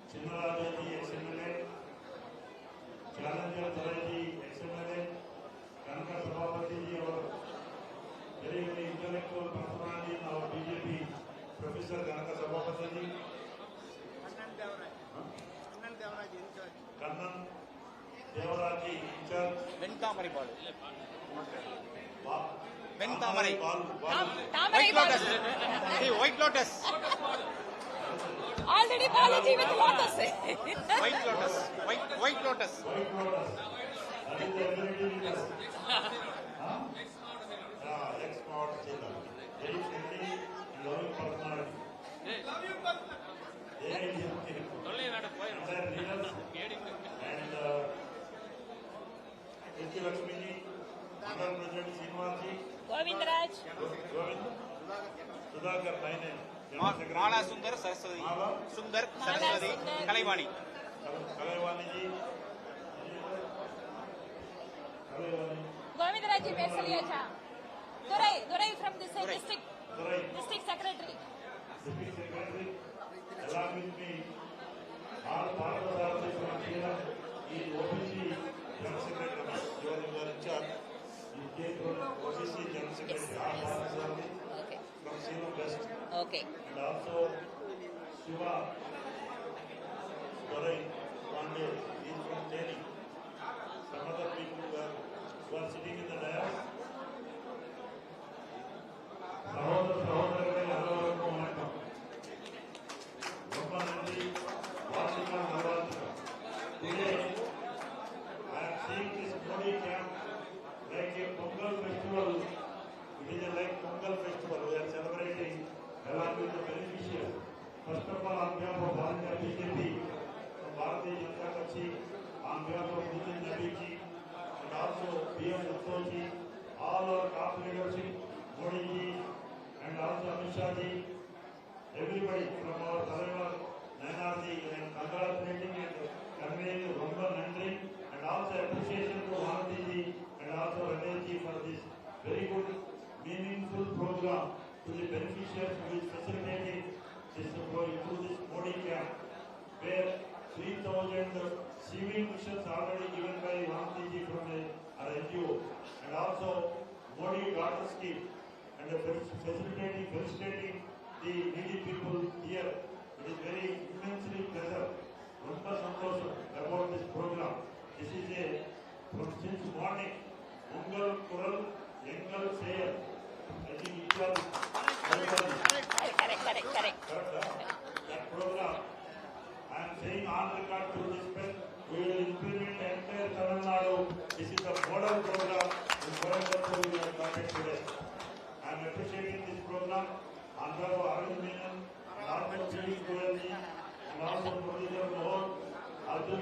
Chinnarajaji, ex-MLA, Challenger Dharaji, ex-MLA, Kanaka Sabhapatiji, our very intellectual personality in our BJP, Professor Kanaka Sabhapatiji, Kannan Devaraji, in charge, Venthamarai பால் Venkamari, White Lotus. See, White Lotus. Already apology with lotus. White Lotus. White Lotus. White Lotus. That is the ability leader. Export Cheta. Very friendly and loving personality. Other leaders and H. Lakshmiji, Mandal President Srinivasji, Govindaraj. Govind, Sudhakar Naine, Mala Sundar Saraswati. Sundar Saraswati. Kalaivani. Kalaivaniji, Govindaraj ji पैसा लिया था. Durai from this district. Durai. District secretary. District Secretary, along with me, all Parvati from Kira, is OBC General Secretary. You are in charge. You came from OBC General Secretary, all Parvati Okay. from Sino West, Okay. and also Shiva Durai Pandey is from Teni. Some other people who are sitting in the dais. சகோதரர்களை அலுவலகம் வணக்கம். ரொம்ப நன்றி. வாழ்த்துக்கள், நல்வாழ்த்துக்கள். Today, I am seeing this Modi camp like a Pongal festival. It is like Pongal festival. We are celebrating along with the beneficiaries. First of all, on behalf of all India BJP, from Bharatiya Janata Party, on behalf of Nitin Nabiji, and also PM Uthoji, all our top leadership, Modi ji, and also Amit Shah ji, everybody from our தலைவர் Nayanarji, and congratulating and conveying Romba Nandri, and also appreciation to Bharati ji and also Ramesh ji for this very good, meaningful program to the beneficiaries who is facilitating this through this Modi camp, where 3,000 sewing missions already given by Bharati ji from our NGO, and also Modi daughter scheme, and felicitating the needy people here. It is very immensely pleasure. Romba santosham about this program. This is from since morning. Ungal Kural, Engal Sayer. I think each of Correct. that program. I am saying on record to this press, we will implement the entire Tamil Nadu. This is a model program in Coimbatore we have started today. I am appreciating this program on behalf of Arvind Menon, and also Piyush Goyal ji, and also Professor Mohan, Arjun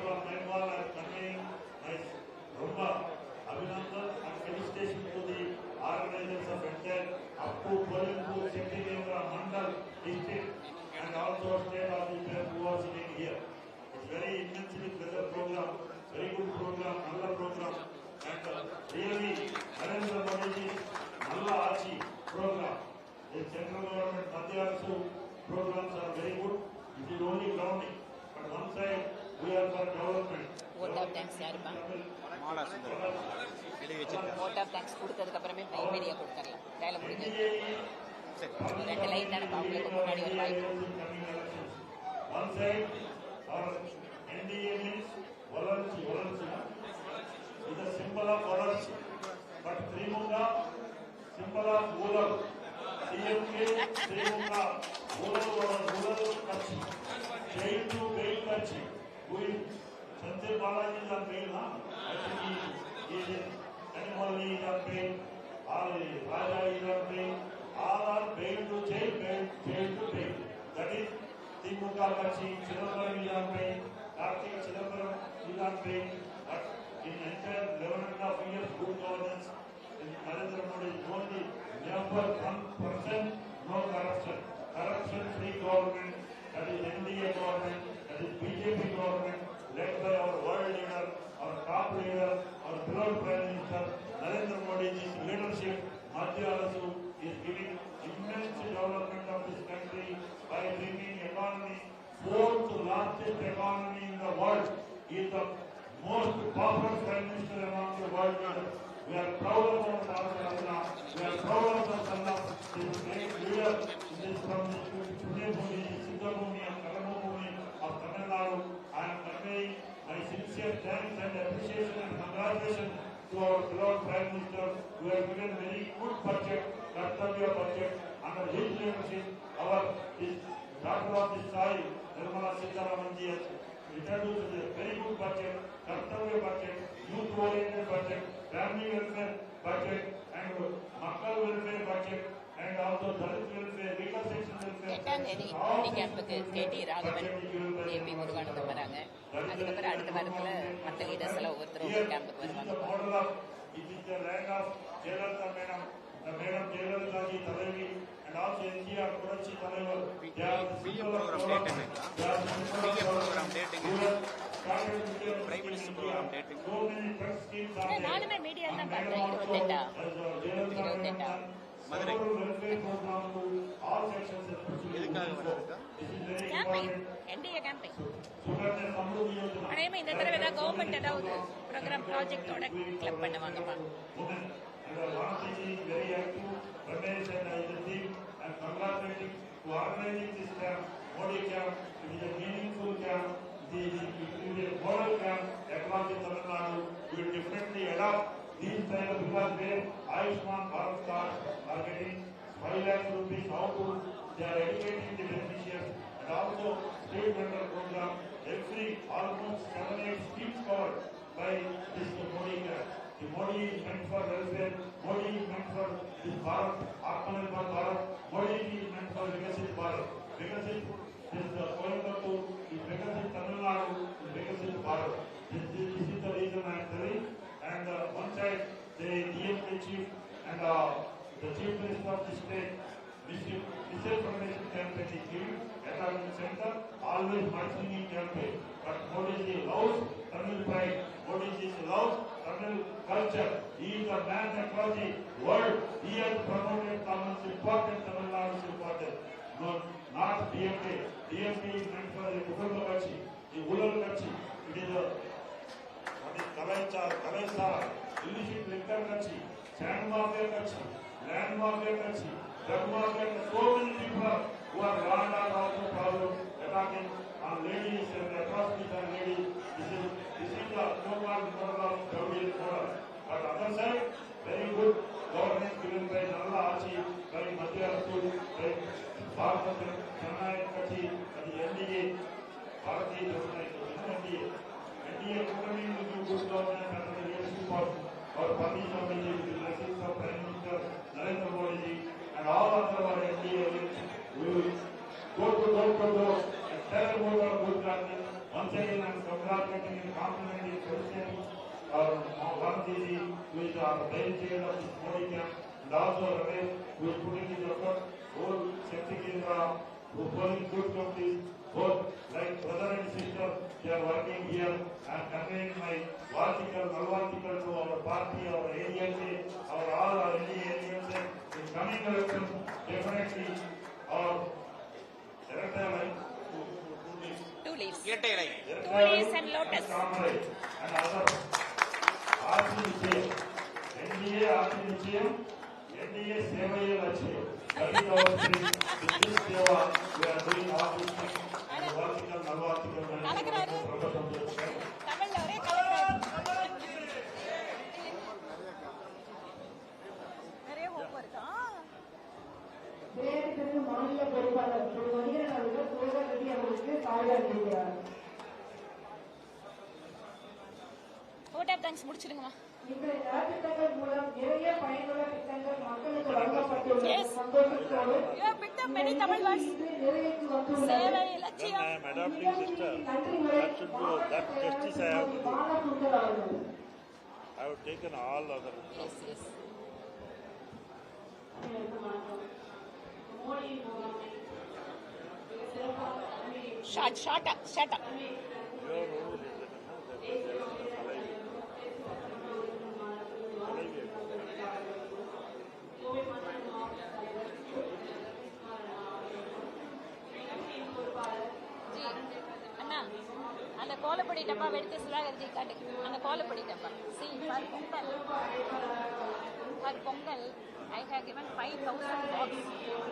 development. Vote of thanks யாருப்பா? மாலா சுந்தரம் எழுதி வச்சிருக்கேன். Vote of thanks கொடுத்ததுக்கு அப்புறமே media கொடுத்துடலாம். வேலை முடிஞ்சது. சரி. 2 line தானே அவங்களுக்கு முன்னாடி ஒரு வாய்ப்பு. One side, our NDA means Valanchi is a symbol of Valanchi, but Trimunga, symbol of ruler. DMK, Trimunga, ruler Kachi. Jail to bail Kachi. Who is Sanjay Balaji is on bail, huh? I think he is Animali is on bail, Raja is on bail, all are bail to jail to bail. That is Trimunga Kachi, Chidambaram is on bail, Karthik Chidambaram is on bail. But in entire 11.5 years good governance, Narendra Modi is only number 1%, no corruption. Corruption-free government, that is NDA government, that is BJP government, led by our world leader, our top leader, our beloved Prime Minister, Narendra Modi's leadership, Madhya also is giving immense development of this country by bringing economy, 4th largest economy in the world, is the most powerful Prime Minister among the world leaders. We are proud of our Bharat. We are proud of the son of this great leader this from this Punyabhumi, Siddhabhumi and Karamabhumi of Tamil Nadu. I am conveying my sincere thanks and appreciation and congratulations to our beloved Prime Minister who has given very good budget, Kartavya budget, under his leadership. Our daughter of this soil, Nirmala Sitharamanji, has introduced a very good budget, Kartavya budget, youth-oriented budget, family welfare budget, and Makkal welfare budget, and also Dalit welfare, legal section welfare. 8ஆம் தேதி ஹேண்டிகேம்புக்கு KT Raghavan, AP Muruganandam வராங்க. அதுக்கப்புறம் அடுத்த வாரத்துல மற்ற leaders எல்லாம் ஒவ்வொருத்தரும் ஒரு கேம்புக்கு வருவாங்க. It is the land of Jayalalitha Madam, the Madam Jayalalitha ji Talavi, and also NGR Kodachi Talavar. They are the symbol of program date Prime Minister program date. So many trust schemes are there. நானுமே media தான் பார்த்தேன். 28 மதுரை எதுக்காக வராங்க? Camping, NDA camping. அனைமே இந்த தடவை ஏதாவது government ஏதாவது programme ப்ராஜெக்டோட கிளப் பண்ணுவாங்கப்பா. Modi camp, it is a meaningful camp, it is a moral camp across the Tamil Nadu. We will definitely adopt these kind of because where Ayushman Bharat cards are getting 5 lakh rupees out to they are educating the beneficiaries and also state vendor program. Every almost 7-8 schemes covered by this Modi camp. The Modi is meant for welfare, Modi is meant for this Bharat, Atmanirbhar Bharat, Modi is meant for Vikasit Bharat. Vikasit, this Coimbatore is Vikasit Tamil Nadu, is Vikasit Bharat. This is the reason I am telling. And one side, the DMK chief and the chief minister of the state, misinformation campaign is given, academic center, always mudslinging campaign. But Modi ji loves Tamil pride, Modi ji loves Tamil culture. He is a man across the world. He has promoted Tamil's important, Tamil Nadu's important. No, not DMK. DMK is meant for the Kukumba Kachi, the Ulal Kachi. It is a Kalaisar, illicit liquor Kachi, sand mafia Kachi, land mafia Kachi, drug mafia, so many people who are land are also problem, attacking on ladies and atrocities on ladies. This is the so-called model of Gaudiyar model. But other side, very good governance given by Nalla Achi, by Madhya Rasul, by Bharat Jananayak Kachi, and the NDA, Bharatiya Jananayak Kachi, NDA coming to do good governance under the leadership of our Pati Swamiji, with the blessings of Prime Minister Narendra Modi ji, and all other our NDA leaders. We will go to door and tell about our good governance. Once again, I am congratulating and complimenting President Gandhi ji, who is our main chair of this Modi camp, and also Ramesh, who is putting his effort, whole Shakti Kendra, who is following good companies, both like brother and sister, they are working here. I am conveying my Vartikal, Nalvartikal to our party, our ADMK, all our ADMK. In coming elections, definitely our electoral line 2 2 leaves. இரட்டை இலை. 2 leaves and lotus. ஆட்சி நிச்சயம் NDA ஆட்சி நிச்சயம் NDA சேவையே லட்சியம் கலக்குறாரு. தமிழ்ல ஒரே கலக்குறாரு. நிறைய hope இருக்கா? பேரணிக்கு மாநில பொறுப்பாளர் திரு மணிகண்டன் அவர்கள் சோழர் ரெட்டி அவர்களுக்கு சால்வை அளிக்கிறார். vote of thanks முடிச்சிடுங்கம்மா. இன்றைய நலத்திட்டங்கள் மூலம் நிறைய பயனுள்ள திட்டங்கள் மக்களுக்கு வழங்கப்பட்டுள்ளது. சந்தோஷத்தோடு You have picked up many Tamil words. நிறைவேற்றி வந்துள்ளது. சேவை இலட்சியம். I am adopting system. That should go. That justice I have to do. Balasundar அவர்கள் I have taken all other. Yes, yes. Shut up. Your role is ஜி, அண்ணா அந்த கோலப்பொடி டப்பா எடுத்து சுதாகர்ஜி காட்டு. அந்த கோலப்பொடி டப்பா. See, for Pongal, I have given 5,000 box.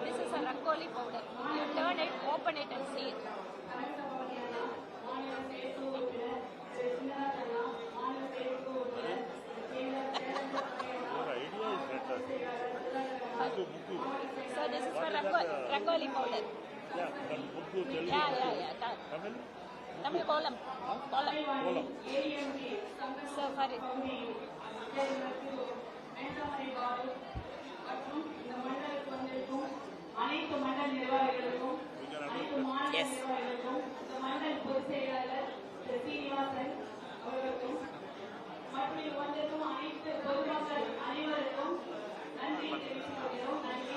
This is a rangoli powder. You turn it, open it and see it. your idea is fantastic. So this is for rangoli powder. Yeah, but Mukku Telugu. Yeah. Tamil? Tamil kolam. Kolam. So for it. அனைத்து மண்டல நிர்வாகிகளுக்கும் அனைத்து மாநில Yes. நிர்வாகிகளுக்கும் மண்டல பொதுச் செயலாளர் திரு சீனிவாசன் அவர்களுக்கும் மற்றும் வந்திருக்கும் அனைத்து பொதுமக்கள் அனைவருக்கும் நன்றி தெரிவித்துக் கொள்கிறோம். நன்றி.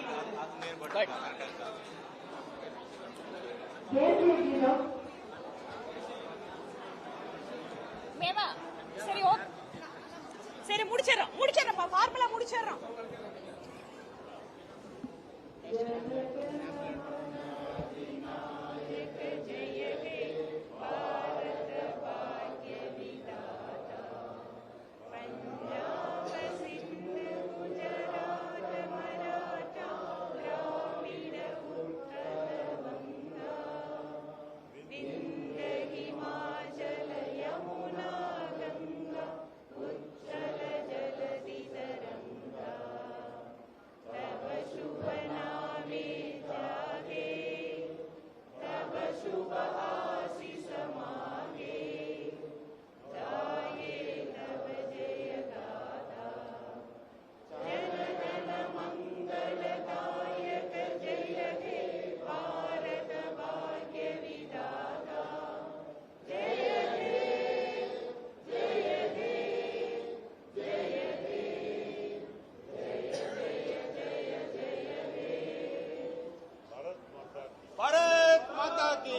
தேசிய கீதம் மேமா சரி ஓகே. சரி முடிச்சிடறோம். ஃபார்முலா முடிச்சிடறோம். பாரத் மாதா கி.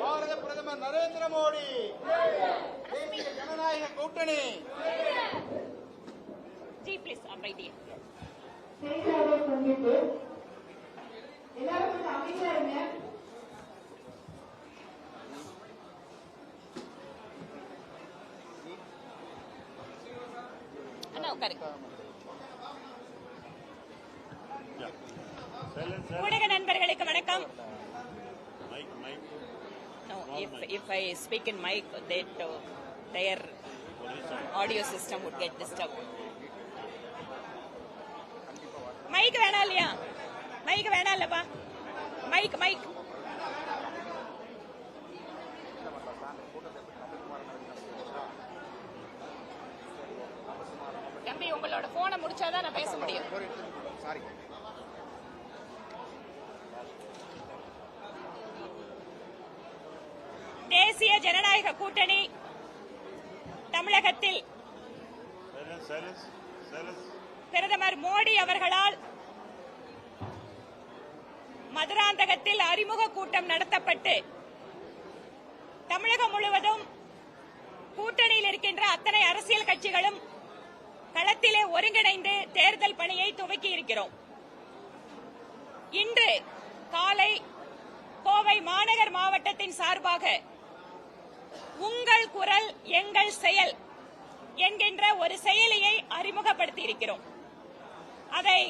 பாரத பிரதமர் நரேந்திர மோடி. தேசிய ஜனநாயக கூட்டணி. ஜி ப்ளீஸ் அமைதி. செய்தியாளர் சந்திப்பு எல்லாரும் கொஞ்சம் அமைதியா இருங்க. அண்ணா உட்காருங்க. Silence. ஊடக நண்பர்களுக்கு வணக்கம். Mic. No, if I speak in mic, their audio system would get disturbed. Mic வேணாம் இல்லையா? மைக் வேணாம் இல்லப்பா. மைக். தம்பி உங்களோட போனை முடிச்சாதான் நான் பேச முடியும். சாரி. தேசிய ஜனநாயக கூட்டணி தமிழகத்தில் Silence. பிரதமர் மோடி அவர்களால் மதுராந்தகத்தில் அறிமுக கூட்டம் நடத்தப்பட்டு தமிழகம் முழுவதும் கூட்டணியில் இருக்கின்ற அத்தனை அரசியல் கட்சிகளும் களத்திலே ஒருங்கிணைந்து தேர்தல் பணியை துவக்கி இருக்கிறோம். இன்று காலை கோவை மாநகர் மாவட்டத்தின் சார்பாக உங்கள் குரல் எங்கள் செயல் என்கின்ற ஒரு செயலியை அறிமுகப்படுத்தி இருக்கிறோம். அதை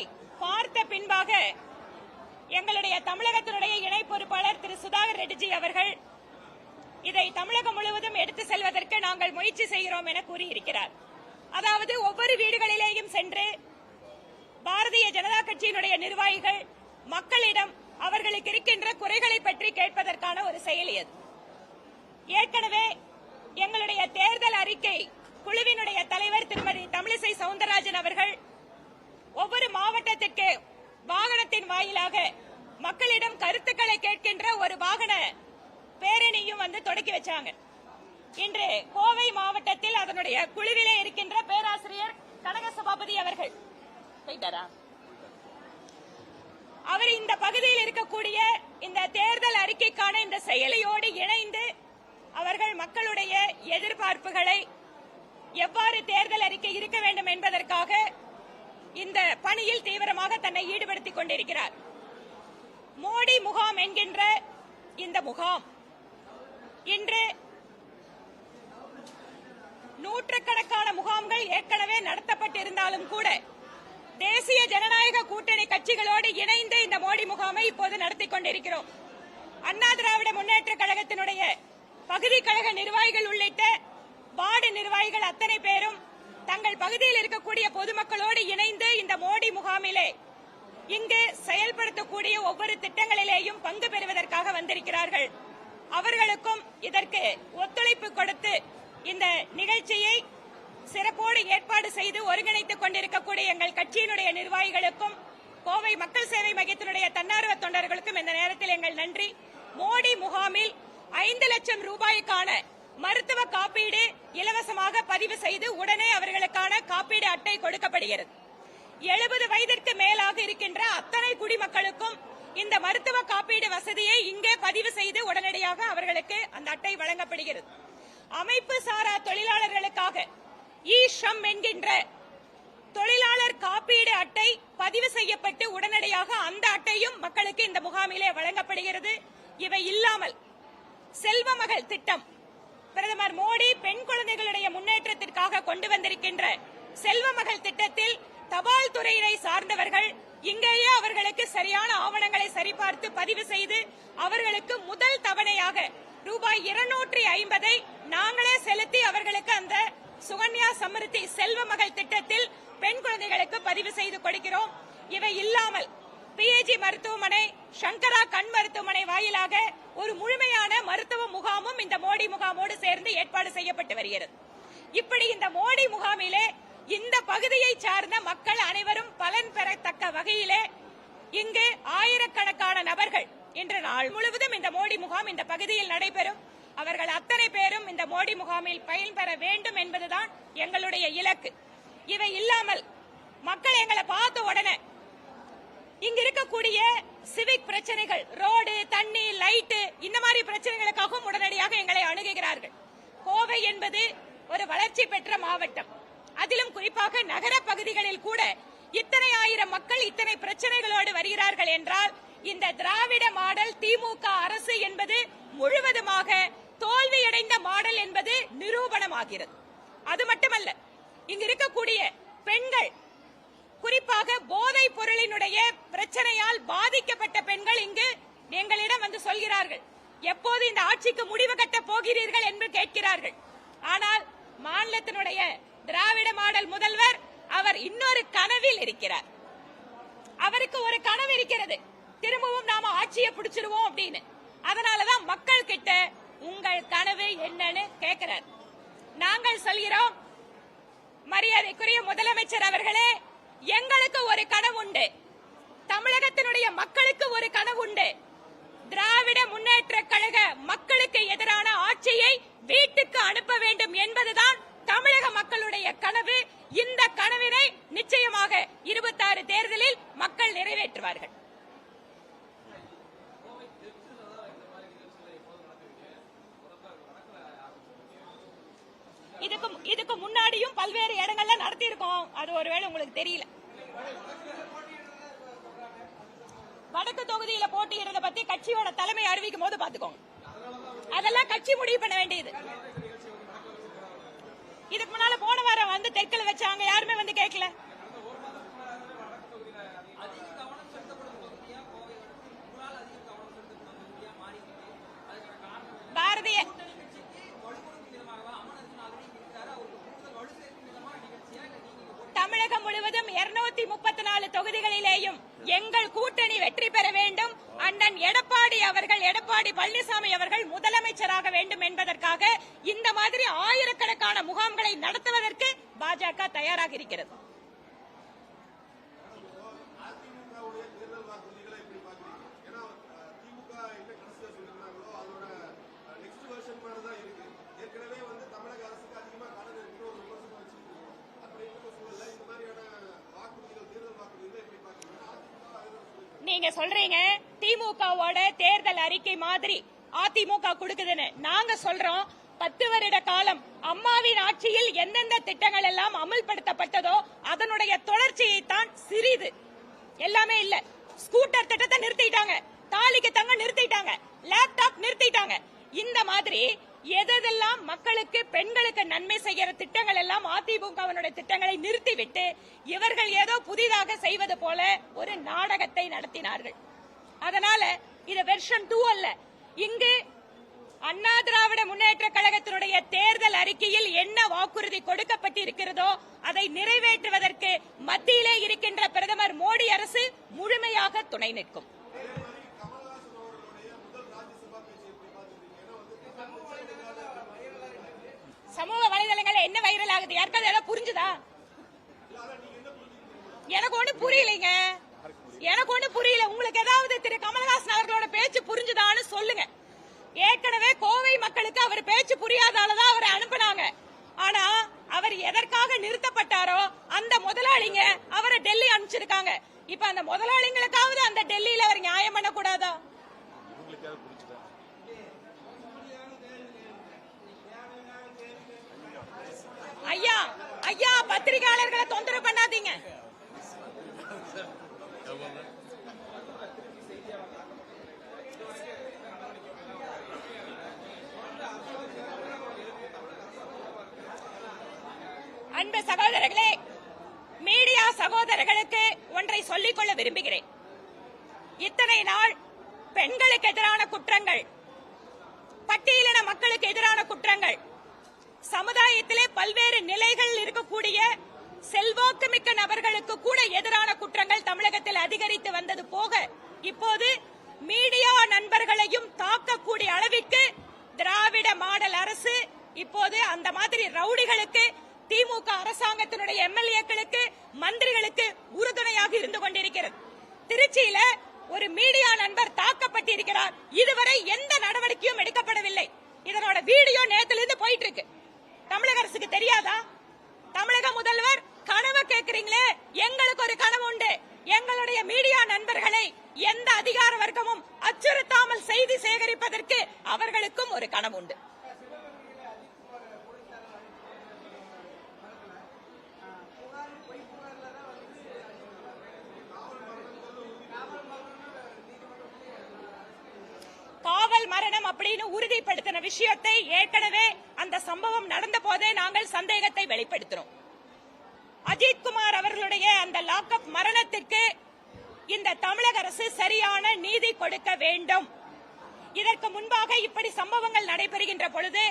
பார்த்த பின்பாக எங்களுடைய தமிழகத்தினுடைய இணை பொறுப்பாளர் திரு சுதாகர் ரெட்டிஜி அவர்கள் இதை தமிழகம் முழுவதும் எடுத்து செல்வதற்கு நாங்கள் முயற்சி செய்கிறோம் என கூறியிருக்கிறார். அதாவது ஒவ்வொரு வீடுகளிலேயும் சென்று பாரதிய ஜனதா கட்சியினுடைய நிர்வாகிகள் மக்களிடம் அவர்களுக்கு இருக்கின்ற குறைகளை பற்றி கேட்பதற்கான ஒரு செயலி அது. ஏற்கனவே எங்களுடைய தேர்தல் அறிக்கை குழுவினுடைய தலைவர் திருமதி தமிழிசை சவுந்தரராஜன் அவர்கள் ஒவ்வொரு மாவட்டத்திற்கு வாகனத்தின் வாயிலாக மக்களிடம் கருத்துக்களை கேட்கின்ற ஒரு வாகன பேரணியும் தொடக்கி வச்சாங்க. இன்று கோவை மாவட்டத்தில் அதனுடைய குழுவிலே இருக்கின்ற பேராசிரியர் கனக சபாபதி அவர்கள் அவர் இந்த பகுதியில் இருக்கக்கூடிய இந்த தேர்தல் அறிக்கைக்கான இந்த செயலியோடு இணைந்து அவர்கள் மக்களுடைய எதிர்பார்ப்புகளை எவ்வாறு தேர்தல் அறிக்கை இருக்க வேண்டும் என்பதற்காக இந்த பணியில் தீவிரமாக தன்னை ஈடுபடுத்திக் கொண்டிருக்கிறார். மோடி முகாம் என்கின்ற இந்த முகாம் இன்று நூற்றுக்கணக்கான முகாம்கள் ஏற்கனவே நடத்தப்பட்டிருந்தாலும் கூட தேசிய ஜனநாயக கூட்டணி கட்சிகளோடு இணைந்து இந்த மோடி முகாமை இப்போது நடத்திக் கொண்டிருக்கிறோம். அண்ணா திராவிட முன்னேற்ற கழகத்தினுடைய பகுதி கழக நிர்வாகிகள் உள்ளிட்ட வார்டு நிர்வாகிகள் அத்தனை பேரும் தங்கள் பகுதியில் இருக்கக்கூடிய பொதுமக்களோடு இணைந்து இந்த மோடி முகாமிலே இங்கு செயல்படுத்தக்கூடிய ஒவ்வொரு திட்டங்களிலேயும் பங்கு பெறுவதற்காக வந்திருக்கிறார்கள். அவர்களுக்கும் இதற்கு ஒத்துழைப்பு கொடுத்து இந்த நிகழ்ச்சியை சிறப்போடு ஏற்பாடு செய்து ஒருங்கிணைத்துக் கொண்டிருக்கக்கூடிய எங்கள் கட்சியினுடைய நிர்வாகிகளுக்கும் கோவை மக்கள் சேவை மையத்தினுடைய தன்னார்வ தொண்டர்களுக்கும் இந்த நேரத்தில் எங்கள் நன்றி. மோடி முகாமில் 5 லட்சம் ரூபாய்க்கான மருத்துவ காப்பீடு இலவசமாக பதிவு செய்து உடனே அவர்களுக்கான காப்பீடு அட்டை கொடுக்கப்படுகிறது. 70 வயதிற்கு மேலாக இருக்கின்ற அத்தனை குடிமக்களுக்கும் இந்த மருத்துவ காப்பீடு வசதியை இங்கே பதிவு செய்து உடனடியாக அவர்களுக்கு அந்த அட்டை வழங்கப்படுகிறது. அமைப்பு சாரா தொழிலாளர்களுக்காக ஈ-ஷம் என்கின்ற தொழிலாளர் காப்பீடு அட்டை பதிவு செய்யப்பட்டு உடனடியாக அந்த அட்டையும் மக்களுக்கு இந்த முகாமிலே வழங்கப்படுகிறது. இவை இல்லாமல் செல்வ மகள் திட்டம், பிரதமர் மோடி பெண் குழந்தைகளுடைய முன்னேற்றத்திற்காக கொண்டு வந்திருக்கின்ற செல்வ மகள் திட்டத்தில் தபால் துறையினை சார்ந்தவர்கள் இங்கேயே அவர்களுக்கு சரியான ஆவணங்களை சரிபார்த்து பதிவு செய்து அவர்களுக்கு முதல் தவணையாக ரூபாய் 250 நாங்களே செலுத்தி அவர்களுக்கு அந்த சுகன்யா சமிருத்தி செல்வ மகள் திட்டத்தில் பெண் குழந்தைகளுக்கு பதிவு செய்து கொடுக்கிறோம். இவை இல்லாமல் பிஏஜி மருத்துவமனை, சங்கரா கண் மருத்துவமனை வாயிலாக ஒரு முழுமையான மருத்துவ முகாமும் இந்த மோடி முகாமோடு சேர்ந்து ஏற்பாடு செய்யப்பட்டு வருகிறது. இப்படி இந்த மோடி முகாமிலே இந்த பகுதியை சார்ந்த மக்கள் அனைவரும் பலன் பெறத்தக்க வகையிலே இங்கு ஆயிரக்கணக்கான நபர்கள் இன்று நாள் முழுவதும் இந்த மோடி முகாம் இந்த பகுதியில் நடைபெறும். அவர்கள் அத்தனை பேரும் இந்த மோடி முகாமில் பயன்பெற வேண்டும் என்பதுதான் எங்களுடைய இலக்கு. இவை இல்லாமல் மக்கள் எங்களை பார்த்த உடனே இங்க இருக்கக்கூடிய சிவிக் பிரச்சனைகள், ரோடு, தண்ணி, லைட்டு, இந்த மாதிரி பிரச்சனைகளுக்காகவும் உடனடியாக எங்களை அணுகுகிறார்கள். கோவை என்பது ஒரு வளர்ச்சி பெற்ற மாவட்டம். அதிலும் குறிப்பாக நகர பகுதிகளில் கூட இத்தனை ஆயிரம் மக்கள் இத்தனை பிரச்சனைகளோடு வருகிறார்கள் என்றால் இந்த திராவிட மாடல் திமுக அரசு என்பது முழுவதுமாக தோல்வியடைந்த மாடல் என்பது நிரூபணமாகிறது. அது மட்டுமல்ல, இங்கு இருக்கக்கூடிய பெண்கள், குறிப்பாக போதைப் பொருளினுடைய பிரச்சனையால் பாதிக்கப்பட்ட பெண்கள் இங்கு எங்களிடம் வந்து சொல்கிறார்கள், எப்போது இந்த ஆட்சிக்கு முடிவு கட்ட போகிறீர்கள் என்று கேட்கிறார்கள். ஆனால் மாநிலத்தினுடைய திராவிட மாடல் முதல்வர் அவர் இன்னொரு கனவில் இருக்கிறார். அவருக்கு ஒரு கனவு இருக்கிறது, திரும்பவும் நாம ஆட்சியை பிடிச்சிருவோம் அப்படின்னு. அதனாலதான் மக்கள் கிட்ட உங்கள் கனவு என்னன்னு கேட்கிறார். நாங்கள் சொல்கிறோம், மரியாதைக்குரிய முதலமைச்சர் அவர்களே, எங்களுக்கு ஒரு கனவு உண்டு, தமிழகத்தினுடைய மக்களுக்கு ஒரு கனவு உண்டு. திராவிட முன்னேற்ற கழக மக்களுக்கு எதிரான ஆட்சியை வீட்டுக்கு அனுப்ப வேண்டும் என்பதுதான் தமிழக மக்களுடைய கனவு. இந்த கனவினை நிச்சயமாக 26 தேர்தலில் மக்கள் நிறைவேற்றுவார்கள். இதுக்கு முன்னாடியும் பல்வேறு இடங்கள்ல நடத்தி இருக்கோம். அது ஒருவேளை உங்களுக்கு தெரியல. வடக்கு தொகுதியில போட்டியிடுறத பத்தி கட்சியோட தலைமை அறிவிக்கும் போது பாத்துக்கோங்க. அதெல்லாம் கட்சி முடிவு பண்ண வேண்டியது. இதுக்கு முன்னால போன வாரம் வந்து தெற்குல வச்சாங்க, யாருமே வந்து கேட்கல. பாரதிய தமிழகம் முழுவதும் 234 தொகுதிகளிலேயும் எங்கள் கூட்டணி வெற்றி பெற வேண்டும், அண்ணன் எடப்பாடி பழனிசாமி அவர்கள் முதலமைச்சராக வேண்டும் என்பதற்காக இந்த மாதிரி ஆயிரக்கணக்கான முகாம்களை நடத்துவதற்கு பாஜக தயாராக இருக்கிறது. நீங்க சொல்றீங்க திமுகவோட தேர்தல் அறிக்கை மாதிரி அதிமுக கொடுக்குதுன்னு. நாங்க சொல்றோம் 10 வருட காலம் அம்மாவின் ஆட்சியில் எந்தெந்த திட்டங்கள் எல்லாம் அமல்படுத்தப்பட்டதோ அதனுடைய தொடர்ச்சியை தான் சிறிது, எல்லாமே இல்ல. ஸ்கூட்டர் திட்டத்தை நிறுத்திட்டாங்க, தாலிக்கு தங்க நிறுத்திட்டாங்க, லேப்டாப் நிறுத்திட்டாங்க. இந்த மாதிரி எதெல்லாம் மக்களுக்கு பெண்களுக்கு நன்மை செய்கிற திட்டங்கள் எல்லாம் அதிமுகவினுடைய திட்டங்களை நிறுத்திவிட்டு இவர்கள் ஏதோ புதிதாக செய்வது போல ஒரு நாடகத்தை நடத்தினார்கள். அதனால இது வெர்ஷன் 2 அல்ல. இங்கு அண்ணா திராவிட முன்னேற்ற கழகத்தினுடைய தேர்தல் அறிக்கையில் என்ன வாக்குறுதி கொடுக்கப்பட்டிருக்கிறதோ அதை நிறைவேற்றுவதற்கு மத்தியிலே இருக்கின்ற பிரதமர் மோடி அரசு முழுமையாக துணை நிற்கும். சமூக வலைதளங்கள் என்ன வைரல் ஆகுது? யாருக்காவது ஏதாவது புரிஞ்சுதா? எனக்கு ஒண்ணு புரியலைங்க, எனக்கு ஒண்ணு புரியல. உங்களுக்கு ஏதாவது திரு கமலஹாசன் அவர்களோட பேச்சு புரிஞ்சுதான்னு சொல்லுங்க. ஏற்கனவே கோவை மக்களுக்கு அவர் பேச்சு புரியாதாலதான் அவரை அனுப்பினாங்க. ஆனா அவர் எதற்காக நிறுத்தப்பட்டாரோ அந்த முதலாளிங்க அவரை டெல்லி அனுப்பிச்சிருக்காங்க. இப்ப அந்த முதலாளிங்களுக்காவது அந்த டெல்லியில அவர் நியாயம் பண்ணக்கூடாதா? ஐயா ஐயா, பத்திரிகையாளர்களை தொந்தரவு பண்ணாதீங்க. அன்பு சகோதரர்களே, மீடியா சகோதரர்களுக்கு ஒன்றை சொல்லிக்கொள்ள விரும்புகிறேன். இத்தனை நாள் பெண்களுக்கு எதிரான குற்றங்கள், பட்டியலின மக்களுக்கு எதிரான குற்றங்கள், சமுதாயத்திலே பல்வேறு நிலைகள் இருக்கக்கூடிய செல்வாக்கு மிக்க நபர்களுக்கு கூட எதிரான குற்றங்கள் தமிழகத்தில் அதிகரித்து வந்தது போக இப்போது மீடியா நண்பர்களையும் தாக்கக்கூடிய அளவிற்கு திராவிட மாடல் அரசு இப்போது அந்த மாதிரி ரவுடிகளுக்கு, திமுக அரசாங்கத்தினுடைய எம்எல்ஏக்களுக்கு, மந்திரிகளுக்கு உறுதுணையாக இருந்து கொண்டிருக்கிறது. திருச்சியில ஒரு மீடியா நண்பர் தாக்கப்பட்டிருக்கிறார். இதுவரை எந்த நடவடிக்கையும் எடுக்கப்படவில்லை. இதனோட வீடியோ நேத்திலிருந்து போயிட்டு இருக்கு. தமிழக அரசுக்கு தெரியாதா? தமிழக முதல்வர் கனவு கேட்கிறீங்களே, எங்களுக்கு ஒரு கனவு உண்டு. எங்களுடைய மீடியா நண்பர்களை எந்த அதிகார வர்க்கமும் அச்சுறுத்தாமல் செய்தி சேகரிப்பதற்கு அவர்களுக்கும் ஒரு கனவு உண்டு. காவல் மரணம் அப்படின்னு உறுதிப்படுத்தின விஷயத்தை ஏற்கனவே அந்த சம்பவம் நடந்த போதே நாங்கள் சந்தேகத்தை வெளிப்படுத்தினோம். அஜித்குமார் அவர்களுடைய அந்த லாக்அப் மரணத்திற்கு இந்த தமிழக அரசு சரியான நீதி கொடுக்க வேண்டும். இதற்கு முன்பாக இப்படி சம்பவங்கள் நடைபெறுகின்ற பொழுது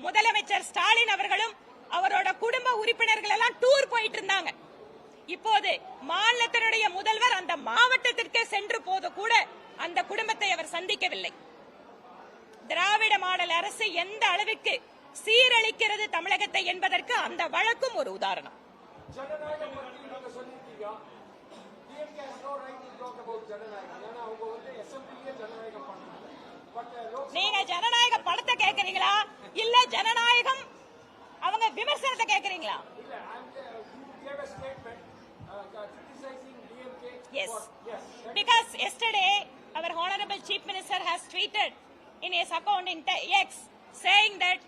முதலமைச்சர் ஸ்டாலின் அவர்களும் அவரோட குடும்ப உறுப்பினர்கள் எல்லாம் டூர் போயிட்டு இருந்தாங்க. இப்போது மாநிலத்தினுடைய முதல்வர் அந்த மாவட்டத்திற்கே சென்று போது கூட அந்த குடும்பத்தை அவர் சந்திக்கவில்லை. திராவிட மாடல் அரசு எந்த அளவுக்கு சீரழிக்கிறது தமிழகத்தை என்பதற்கு அந்த வழக்கும் ஒரு உதாரணம். நீங்க ஜனநாயக படத்தை கேக்குறீங்களா இல்ல ஜனநாயகம் அவங்க விமர்சனத்தை கேக்குறீங்களா? Yes, because yesterday our honorable chief minister has tweeted in his account in X saying that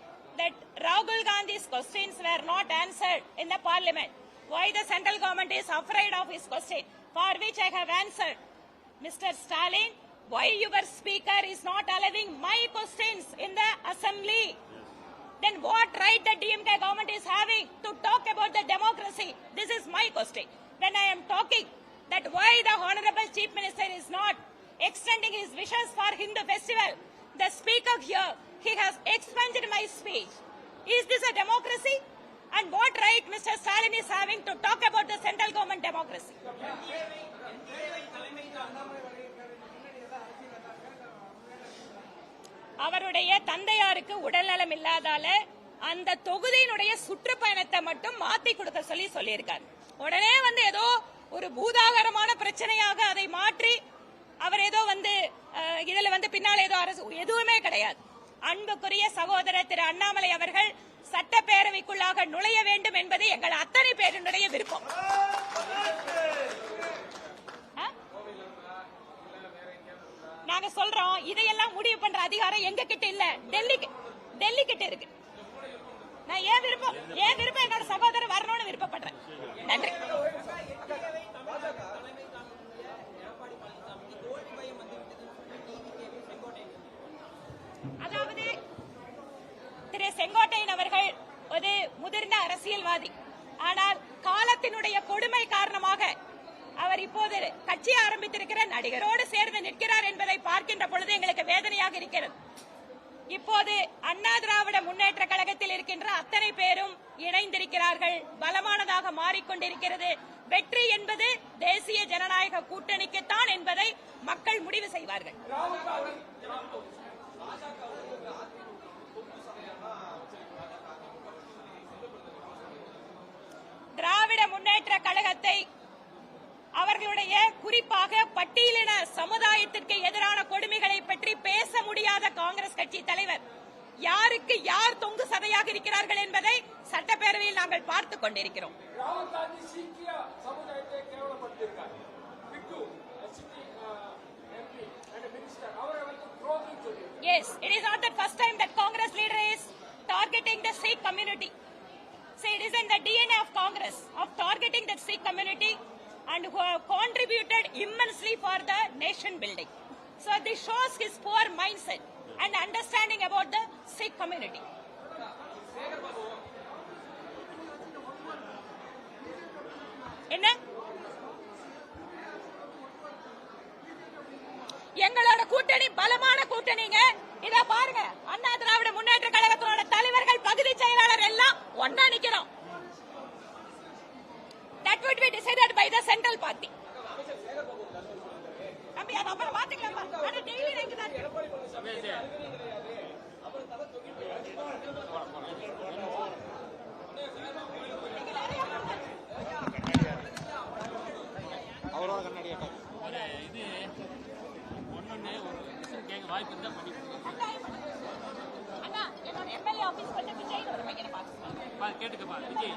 Rahul Gandhi's questions were not answered in the parliament. Why the central government is afraid of his question, for which I have answered. Mr. Stalin, why your speaker is not allowing my questions in the assembly? Then what right the DMK government is having to talk about the democracy? This is my question. When I am talking that why the Honorable Chief Minister is not extending his wishes for Hindu festival, the speaker here, he has expunged my speech. Is this a democracy? And what right Mr. Stalin is having to talk about the central government democracy? அவருடைய தந்தையாருக்கு உடல்நலம் இல்லாதால அந்த தொகுதியினுடைய சுற்றுப்பயணத்தை மட்டும் மாத்தி கொடுக்க சொல்லியிருக்காரு. உடனே வந்து ஏதோ ஒரு பூதாகரமான பிரச்சனையாக அதை மாற்றி அவர் ஏதோ வந்து இதுல வந்து பின்னால ஏதோ அரசு எதுவுமே கிடையாது. அன்புக்குரிய சகோதரர் திரு அண்ணாமலை அவர்கள் சட்டப்பேரவைக்குள்ளாக நுழைய வேண்டும் என்பது எங்கள் அத்தனை பேருடைய விருப்பம். நாங்க சொல்றோம், இதையெல்லாம் முடிவு பண்ற அதிகாரம் எங்க கிட்ட இல்ல, டெல்லி கிட்ட இருக்கு. நான் ஏன் விருப்பம் என்னோட சகோதரர் வரணும்னு விருப்பப்படுறேன். நன்றி. அதாவது திரு செங்கோட்டையன் அவர்கள் ஒரு முதிர்ந்த அரசியல்வாதி. ஆனால் காலத்தினுடைய கொடுமை காரணமாக அவர் இப்போது கட்சி ஆரம்பித்திருக்கிற நடிகரோடு சேர்ந்து நிற்கிறார் என்பதை பார்க்கின்ற பொழுது எங்களுக்கு வேதனையாக இருக்கிறது. இப்போது அண்ணா திராவிட முன்னேற்ற கழகத்தில் இருக்கின்ற அத்தனை பேரும் இணைந்திருக்கிறார்கள். பலமானதாக மாறிக்கொண்டிருக்கிறது. வெற்றி என்பது தேசிய ஜனநாயக கூட்டணிக்குத்தான் என்பதை மக்கள் முடிவு செய்வார்கள். திராவிட முன்னேற்ற கழகத்தை அவர்களுடைய குறிப்பாக பட்டியலின சமுதாயத்திற்கு எதிரான கொடுமைகளை பற்றி பேச முடியாத காங்கிரஸ் கட்சி தலைவர் யாருக்கு யார் தொங்கு சதையாக இருக்கிறார்கள் என்பதை சட்டப்பேரவையில் நாங்கள் பார்த்துக் கொண்டிருக்கிறோம். ராகுல் காந்தி சீக்கிய சமுதாயத்தை கேவலப்படுத்தியிருக்கார். Yes, it is not the first time that Congress leader is targeting the Sikh community. So it is in the DNA of Congress of targeting the Sikh community and who have contributed immensely for the nation building. So this shows his poor mindset and understanding about the Sikh community. என்ன எங்களோட கூட்டணி பலமான கூட்டணிங்க. இத பாருங்க, அண்ணா திராவிட முன்னேற்ற கழகத்தோட தலைவர்கள் பகுதி செயலாளர் எல்லாம் ஒண்ணா நிக்கிறோம். That would be decided by the central party. தம்பி அத அப்புறம் பாத்துக்கலாம். அது டெய்லி நீங்க தான் அவரோட கண்ணாடியா இது ஒன்னொன்னு ஒரு விஷயம் கேட்க வாய்ப்பு இருந்தா பண்ணி அண்ணா என்னோட எம்எல்ஏ ஆபீஸ் வந்து விஜய் ஒரு பையனை பாத்து கேட்டுக்கப்பா விஜய்